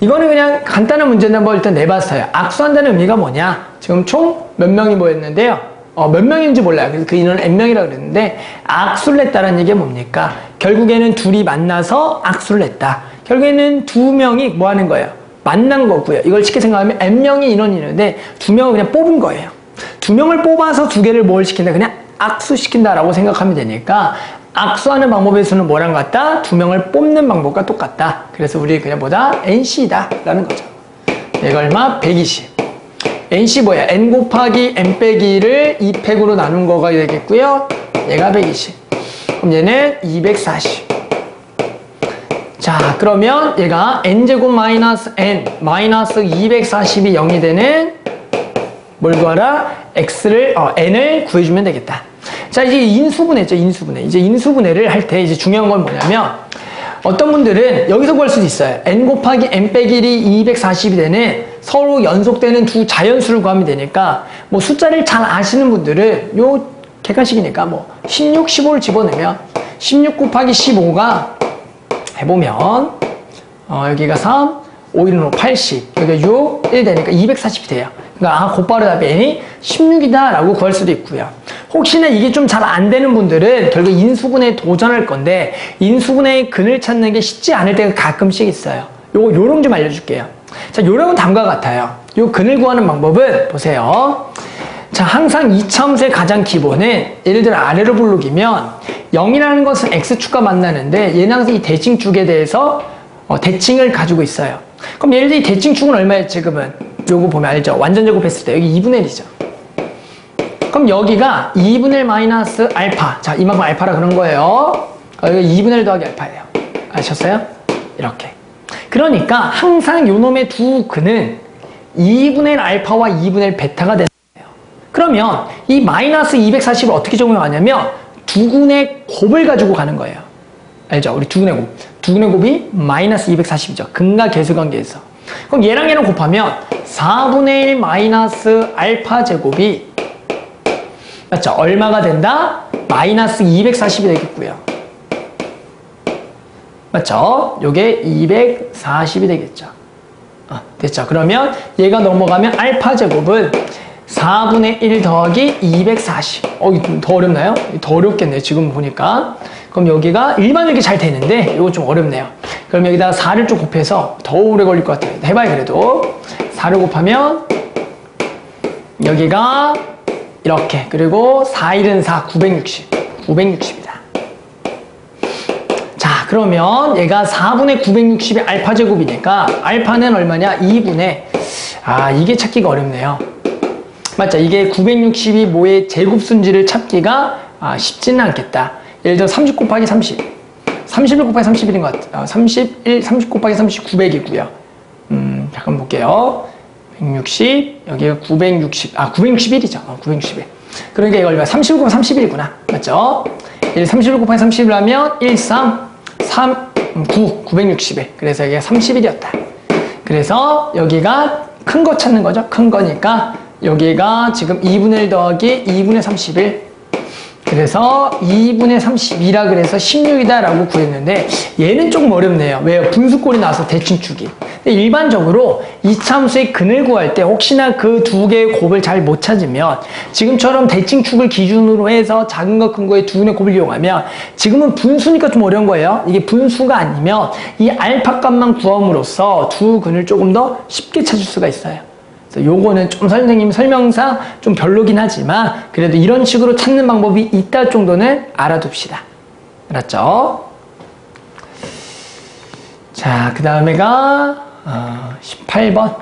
이거는 그냥 간단한 문제인데 한번 일단 내봤어요. 악수한다는 의미가 뭐냐? 지금 총 몇 명이 모였는데요. 몇 명인지 몰라요. 그래서 그 인원을 n명이라고 그랬는데 악수를 냈다는 얘기가 뭡니까? 결국에는 둘이 만나서 악수를 냈다. 결국에는 2명이 뭐 하는 거예요? 만난 거고요. 이걸 쉽게 생각하면 n명의 인원이 있는데 2명을 그냥 뽑은 거예요. 2명을 뽑아서 2개를 뭘 시킨다? 그냥 악수시킨다라고 생각하면 되니까 악수하는 방법의 수는 뭐랑 같다? 2명을 뽑는 방법과 똑같다. 그래서 우리 그냥 뭐다? NC다 라는 거죠. 얘가 얼마? 120. NC 뭐야? N 곱하기 N 빼기를 2팩으로 나눈 거가 되겠고요. 얘가 120. 그럼 얘는 240. 자, 그러면 얘가 n제곱 마이너스 n 마이너스 240이 0이 되는 뭘 구하라? n을 구해주면 되겠다. 자, 이제 인수분해 있죠, 인수분해. 이제 인수분해를 할 때 이제 중요한 건 뭐냐면 어떤 분들은 여기서 구할 수도 있어요. n 곱하기 n 빼기 1이 240이 되는 서로 연속되는 두 자연수를 구하면 되니까 뭐 숫자를 잘 아시는 분들은 요 객관식이니까 뭐 16, 15를 집어넣으면 16 곱하기 15가 해보면 여기가 3, 5, 1은 5, 80 여기가 6, 1 되니까 240이 돼요. 그러니까 곧바로 답이 n이 16이다 라고 구할 수도 있고요. 혹시나 이게 좀 잘 안 되는 분들은 결국 인수분해에 도전할 건데 인수분해의 근을 찾는 게 쉽지 않을 때가 가끔씩 있어요. 요령 좀 알려줄게요. 자, 요령은 다음과 같아요. 요 근을 구하는 방법은 보세요. 자, 항상 이차함수의 가장 기본은 예를 들어 아래로 블록이면 0이라는 것은 x축과 만나는데 얘는 항상 이 대칭축에 대해서 대칭을 가지고 있어요. 그럼 예를 들어 이 대칭축은 얼마예요? 지금은 요거 보면 알죠? 완전 제곱했을 때 여기 2분의 1이죠. 그럼 여기가 2분의 1 마이너스 알파. 자, 이만큼 알파라 그런 거예요. 여기가 2분의 1 더하기 알파예요. 아셨어요? 이렇게. 그러니까 항상 요놈의 두 근은 2분의 1 알파와 2분의 1 베타가 되는 거예요. 그러면 이 마이너스 240을 어떻게 적용하냐면 두근의 곱을 가지고 가는 거예요. 알죠? 우리 두근의 곱. 두근의 곱이 마이너스 240이죠. 근과 계수 관계에서. 그럼 얘랑 얘랑 곱하면 4분의 1 마이너스 알파 제곱이 맞죠? 얼마가 된다? 마이너스 240이 되겠고요. 맞죠? 요게 240이 되겠죠. 됐죠? 그러면 얘가 넘어가면 알파 제곱은 4분의 1 더하기 240. 더 어렵나요? 더 어렵겠네요. 지금 보니까. 그럼 여기가 일반 이렇게 잘 되는데 이거 좀 어렵네요. 그럼 여기다가 4를 좀 곱해서 더 오래 걸릴 것 같아요. 해봐요, 그래도. 4를 곱하면 여기가 이렇게. 그리고 4, 1은 4, 960. 960이다. 자, 그러면 얘가 4분의 960의 알파 제곱이니까 알파는 얼마냐? 2분의 이게 찾기가 어렵네요. 맞죠? 이게 960이 뭐의 제곱수인지를 찾기가 쉽지는 않겠다. 예를 들어 30 곱하기 30. 31 곱하기 31인 것 같아요. 30 곱하기 30, 900이고요. 잠깐 볼게요. 160, 여기가 961이죠. 961. 그러니까 이거 얼마? 31 곱하기 31이구나. 맞죠? 31 곱하기 30을 하면 1, 3, 960에. 그래서 여기가 31이었다. 그래서 여기가 큰 거 찾는 거죠. 큰 거니까 여기가 지금 2분의 1 더하기 2분의 31. 그래서 2분의 32라 그래서 16이다 라고 구했는데 얘는 조금 어렵네요. 왜요? 분수꼴이 나와서 대칭축이. 근데 일반적으로 이차함수의 근을 구할 때 혹시나 그 두 개의 곱을 잘 못 찾으면 지금처럼 대칭축을 기준으로 해서 작은 거 큰 거의 두 분의 곱을 이용하면 지금은 분수니까 좀 어려운 거예요. 이게 분수가 아니면 이 알파 값만 구함으로써 두 근을 조금 더 쉽게 찾을 수가 있어요. 요거는 좀 선생님 설명상 좀 별로긴 하지만 그래도 이런 식으로 찾는 방법이 있다 정도는 알아둡시다. 알았죠? 자, 그 다음에가 18번.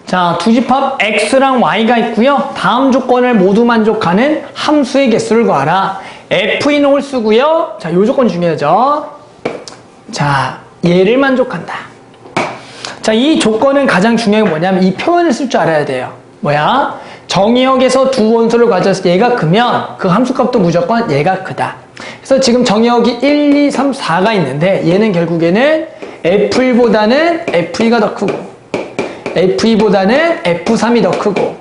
자, 두 집합 x랑 y가 있고요. 다음 조건을 모두 만족하는 함수의 개수를 구하라. f인 홀수고요. 자, 요 조건 중요하죠. 자, 얘를 만족한다. 자, 이 조건은 가장 중요한 게 뭐냐면 이 표현을 쓸 줄 알아야 돼요. 뭐야? 정의역에서 두 원소를 가져서 얘가 크면 그 함수값도 무조건 얘가 크다. 그래서 지금 정의역이 1, 2, 3, 4가 있는데 얘는 결국에는 F1보다는 F2가 더 크고 F2보다는 F3이 더 크고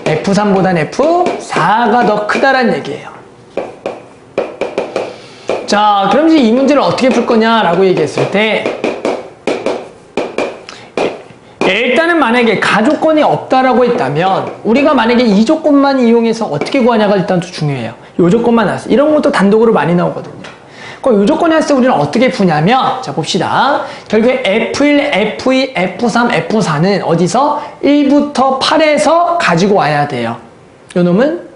F3보다는 F4가 더 크다란 얘기예요. 자, 그럼 이제 이 문제를 어떻게 풀 거냐라고 얘기했을 때 일단은 만약에 가조건이 없다라고 했다면 우리가 만약에 이 조건만 이용해서 어떻게 구하냐가 일단 또 중요해요. 이 조건만 나왔어. 이런 것도 단독으로 많이 나오거든요. 그럼 이 조건이 왔을 때 우리는 어떻게 푸냐면 자, 봅시다. 결국에 F1, F2, F3, F4는 어디서 1부터 8에서 가지고 와야 돼요. 요 놈은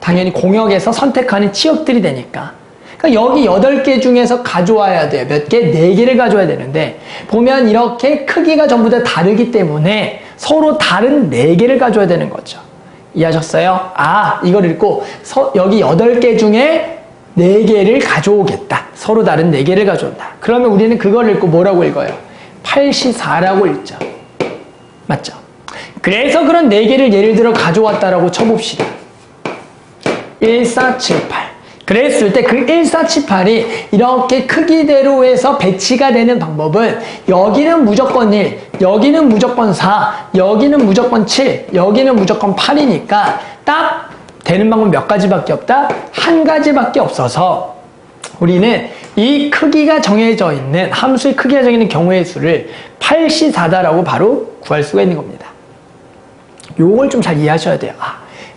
당연히 공역에서 선택하는 치역들이 되니까. 그러니까 여기 8개 중에서 가져와야 돼요. 몇 개? 4개를 가져와야 되는데 보면 이렇게 크기가 전부 다 다르기 때문에 서로 다른 4개를 가져와야 되는 거죠. 이해하셨어요? 이걸 읽고 여기 8개 중에 4개를 가져오겠다. 서로 다른 4개를 가져온다. 그러면 우리는 그걸 읽고 뭐라고 읽어요? 84라고 읽죠. 맞죠? 그래서 그런 4개를 예를 들어 가져왔다라고 쳐봅시다. 1, 4, 7, 8. 그랬을 때 그 1, 4, 7, 8이 이렇게 크기대로 해서 배치가 되는 방법은 여기는 무조건 1, 여기는 무조건 4, 여기는 무조건 7, 여기는 무조건 8이니까 딱 되는 방법 몇 가지밖에 없다? 한 가지밖에 없어서 우리는 이 크기가 정해져 있는 함수의 크기가 정해져 있는 경우의 수를 84다라고 바로 구할 수가 있는 겁니다. 요걸 좀 잘 이해하셔야 돼요.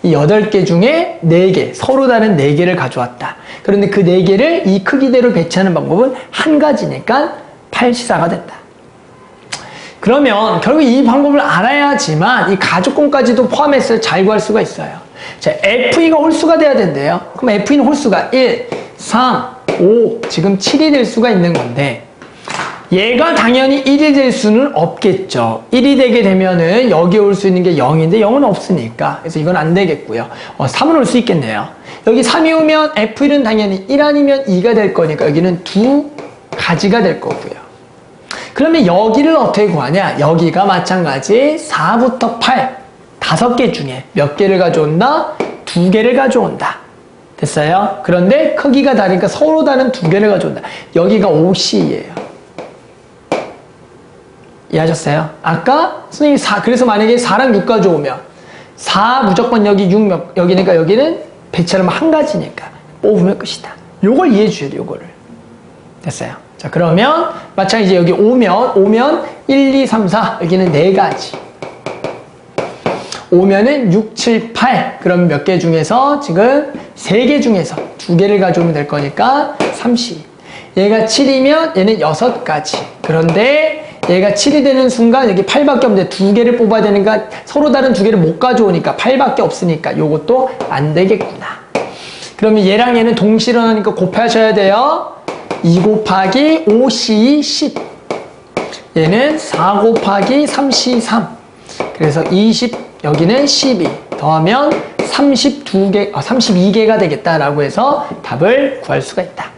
이 8개 중에 4개, 서로 다른 4개를 가져왔다. 그런데 그 4개를 이 크기대로 배치하는 방법은 한 가지니까 84가 된다. 그러면 결국 이 방법을 알아야지만 이 가조건까지도 포함해서 잘 구할 수가 있어요. 자, F2가 홀수가 돼야 된대요. 그럼 F2는 홀수가 1, 3, 5, 지금 7이 될 수가 있는 건데 얘가 당연히 1이 될 수는 없겠죠. 1이 되게 되면은 여기 올 수 있는 게 0인데 0은 없으니까. 그래서 이건 안 되겠고요. 3은 올 수 있겠네요. 여기 3이 오면 F1은 당연히 1 아니면 2가 될 거니까 여기는 2가지가 될 거고요. 그러면 여기를 어떻게 구하냐? 여기가 마찬가지 4부터 8, 5개 중에 몇 개를 가져온다? 2개를 가져온다. 됐어요? 그런데 크기가 다르니까 서로 다른 2개를 가져온다. 여기가 5C예요. 이해하셨어요? 아까 선생님이 4, 그래서 만약에 4랑 6 가져오면 4 무조건 여기 6 여기니까 여기는 배치하면 한 가지니까 뽑으면 끝이다. 요걸 이해해 주셔야 돼요. 요거를. 됐어요? 자, 그러면 마찬가지 여기 오면 1, 2, 3, 4 여기는 4가지. 오면은 6, 7, 8 그럼 몇 개 중에서 지금 3개 중에서 2개를 가져오면 될 거니까 30. 얘가 7이면 얘는 6가지. 그런데 얘가 7이 되는 순간 여기 8밖에 없는데 2개를 뽑아야 되니까 서로 다른 2개를 못 가져오니까 8밖에 없으니까 요것도 안 되겠구나. 그러면 얘랑 얘는 동시에 일어나니까 곱하셔야 돼요. 2 곱하기 5C 10. 얘는 4 곱하기 33. 그래서 20, 여기는 12. 더하면 32개가 되겠다라고 해서 답을 구할 수가 있다.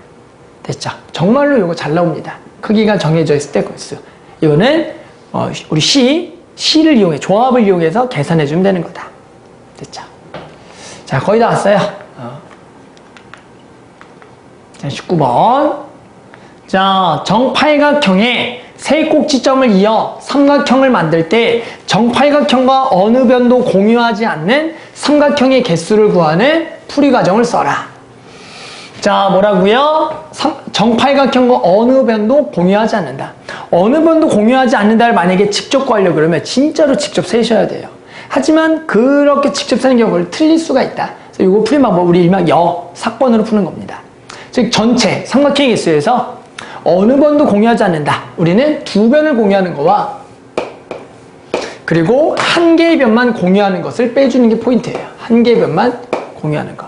됐죠? 정말로 이거 잘 나옵니다. 크기가 정해져 있을 때 거수. 이거는 우리 C를 이용해, 조합을 이용해서 계산해 주면 되는 거다. 됐죠? 자, 거의 다 왔어요. 자, 19번. 자, 정팔각형에 세 꼭지점을 이어 삼각형을 만들 때 정팔각형과 어느 변도 공유하지 않는 삼각형의 개수를 구하는 풀이 과정을 써라. 자, 뭐라고요? 정팔각형과 어느 변도 공유하지 않는다. 어느 변도 공유하지 않는다를 만약에 직접 구하려고 그러면 진짜로 직접 세셔야 돼요. 하지만 그렇게 직접 세는 경우를 틀릴 수가 있다. 그래서 이거 풀이 방법 우리 일명 사건으로 푸는 겁니다. 즉 전체 삼각형의 개수에서 어느 변도 공유하지 않는다. 우리는 두 변을 공유하는 거와 그리고 한 개의 변만 공유하는 것을 빼주는 게 포인트예요. 한 개의 변만 공유하는 거.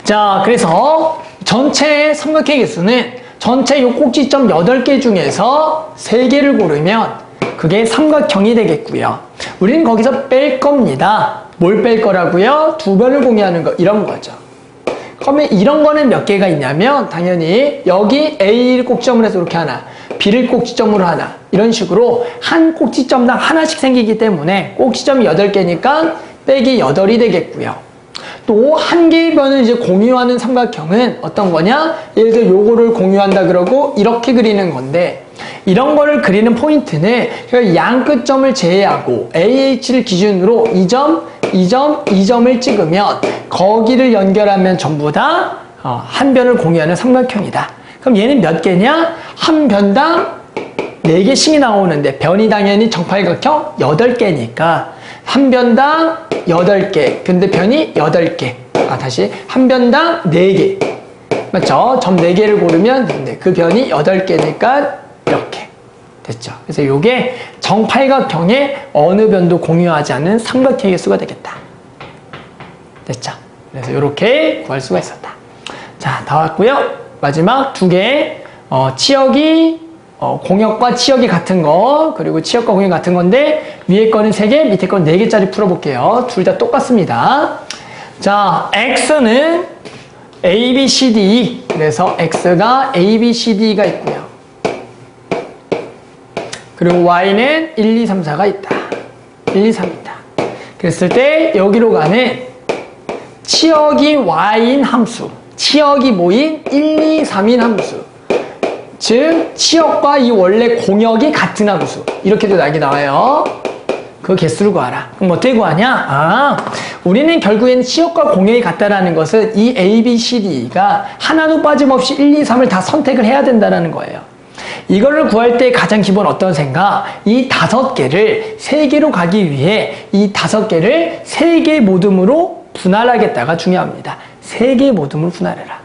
자, 그래서 전체 삼각형의 개수는 전체 요 꼭지점 8개 중에서 3개를 고르면 그게 삼각형이 되겠고요. 우리는 거기서 뺄 겁니다. 뭘 뺄 거라고요? 두 변을 공유하는 거, 이런 거죠. 그러면 이런 거는 몇 개가 있냐면 당연히 여기 A를 꼭지점으로 해서 이렇게 하나, B를 꼭지점으로 하나, 이런 식으로 한 꼭지점당 하나씩 생기기 때문에 꼭지점이 8개니까 빼기 8이 되겠고요. 또 한 개의 변을 이제 공유하는 삼각형은 어떤 거냐? 예를 들어 요거를 공유한다 그러고 이렇게 그리는 건데, 이런 거를 그리는 포인트는 양 끝점을 제외하고 AH를 기준으로 이 점, 이 점, 이 점을 찍으면 거기를 연결하면 전부 다 한 변을 공유하는 삼각형이다. 그럼 얘는 몇 개냐? 한 변당 4개씩이 나오는데 변이 당연히 정팔각형 8개니까 한 변당 8개. 근데 변이 8개. 다시 한 변당 4개. 맞죠? 점 4개를 고르면 되는데 그 변이 8개니까 이렇게. 됐죠? 그래서 이게 정팔각형의 어느 변도 공유하지 않는 삼각형의 개수가 되겠다. 됐죠? 그래서 이렇게 구할 수가 있었다. 자, 다 왔고요. 마지막 2개. 치역이 공역과 치역이 같은 거, 그리고 치역과 공역이 같은 건데 위에 거는 3개, 밑에 거는 4개짜리 풀어볼게요. 둘 다 똑같습니다. 자, X는 A, B, C, D. 그래서 X가 A, B, C, D가 있고요. 그리고 Y는 1, 2, 3, 4가 있다. 1, 2, 3 있다. 그랬을 때 여기로 가는 치역이 Y인 함수, 치역이 뭐인 1, 2, 3인 함수, 즉 치역과 이 원래 공역이 같은 함수, 이렇게도 나와요. 그 개수를 구하라. 그럼 어떻게 구하냐? 우리는 결국에는 치역과 공역이 같다라는 것은 이 A, B, C, D가 하나도 빠짐없이 1, 2, 3을 다 선택을 해야 된다는 거예요. 이거를 구할 때 가장 기본 어떤 생각? 이 5개를 3개로 가기 위해 이 5개를 3개 모듬으로 분할하겠다가 중요합니다. 3개 모듬으로 분할해라.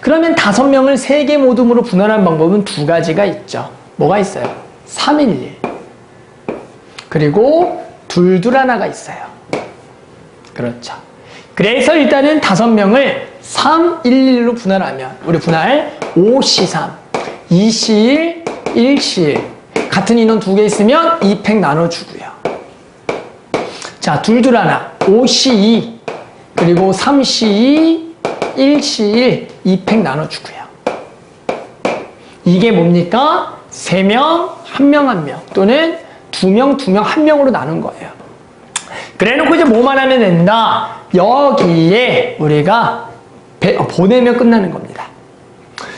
그러면 5명을 3개 모듬으로 분할하는 방법은 2가지가 있죠. 뭐가 있어요? 311. 그리고 221가 있어요. 그렇죠. 그래서 일단은 5명을 311로 분할하면 우리 분할 5C3, 2C1, 1C1 같은 인원 2개 있으면 2팩 나눠주고요. 자, 221, 5C2 그리고 3C2, 1C1 2팩 나눠주고요. 이게 뭡니까? 3명, 1명, 1명 또는 2명, 2명, 1명으로 나눈 거예요. 그래놓고 이제 뭐만 하면 된다? 여기에 우리가 보내면 끝나는 겁니다.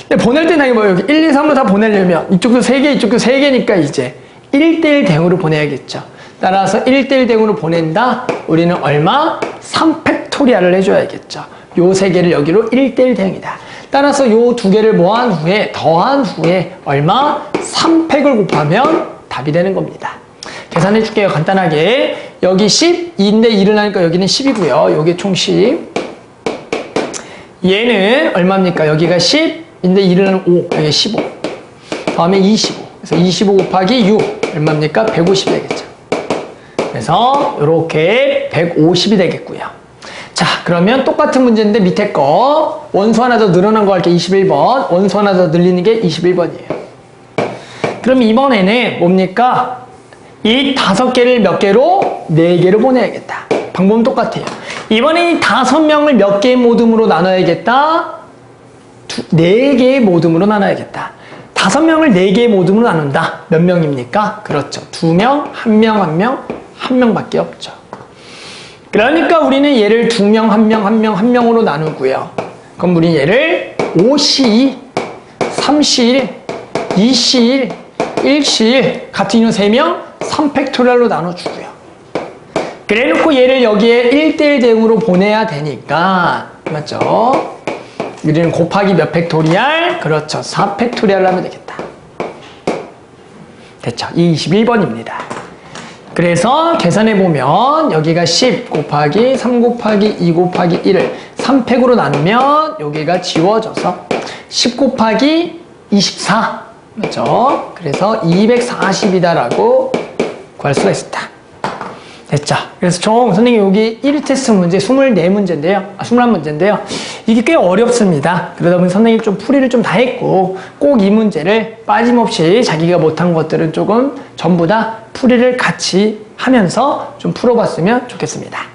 근데 보낼 때는 뭐 여기 1, 2, 3로 다 보내려면 이쪽도 3개, 이쪽도 3개니까 이제 1대1 대응으로 보내야겠죠. 따라서 1대1 대응으로 보낸다? 우리는 얼마? 3팩토리얼을 해줘야겠죠. 요 3개를 여기로 1대1 대응이다. 따라서 요 2개를 뭐한 후에, 더한 후에 얼마? 3팩을 곱하면 답이 되는 겁니다. 계산해 줄게요. 간단하게. 여기 10인데 1을 하니까 여기는 10이고요. 여기 총 10. 얘는 얼마입니까? 여기가 10인데 1을 하는 5. 여기 15. 다음에 25. 그래서 25 곱하기 6. 얼마입니까? 150이 되겠죠. 그래서 이렇게 150이 되겠고요. 자, 그러면 똑같은 문제인데 밑에 거 원수 하나 더 늘어난 거 할게 21번. 원수 하나 더 늘리는 게 21번이에요. 그럼 이번에는 뭡니까? 이 5개를 몇 개로? 4개로 보내야겠다. 방법은 똑같아요. 이번에 이 5명을 몇 개의 모둠으로 나눠야겠다? 4개의 모둠으로 나눠야겠다. 5명을 4개의 모둠으로 나눈다. 몇 명입니까? 그렇죠. 2명, 1명, 1명, 1명밖에 없죠. 그러니까 우리는 얘를 2명, 1명, 1명, 1명으로 나누고요. 그럼 우리는 얘를 5C2, 3C1, 2C1, 1C1 같은 인원 3명 3팩토리얼로 나눠주고요. 그래놓고 얘를 여기에 1대1 대응으로 보내야 되니까 맞죠? 우리는 곱하기 몇 팩토리얼? 그렇죠. 4팩토리얼로 하면 되겠다. 됐죠? 21번입니다. 그래서 계산해보면 여기가 10 곱하기 3 곱하기 2 곱하기 1을 3팩으로 나누면 여기가 지워져서 10 곱하기 24 맞죠? 그래서 240이다라고 구할 수가 있습니다. 됐죠? 그래서 총 선생님 여기 1위 테스트 문제 24문제인데요. 21문제인데요. 이게 꽤 어렵습니다. 그러다 보니 선생님 좀 풀이를 좀 다 했고 꼭 이 문제를 빠짐없이 자기가 못한 것들은 조금 전부 다 풀이를 같이 하면서 좀 풀어봤으면 좋겠습니다.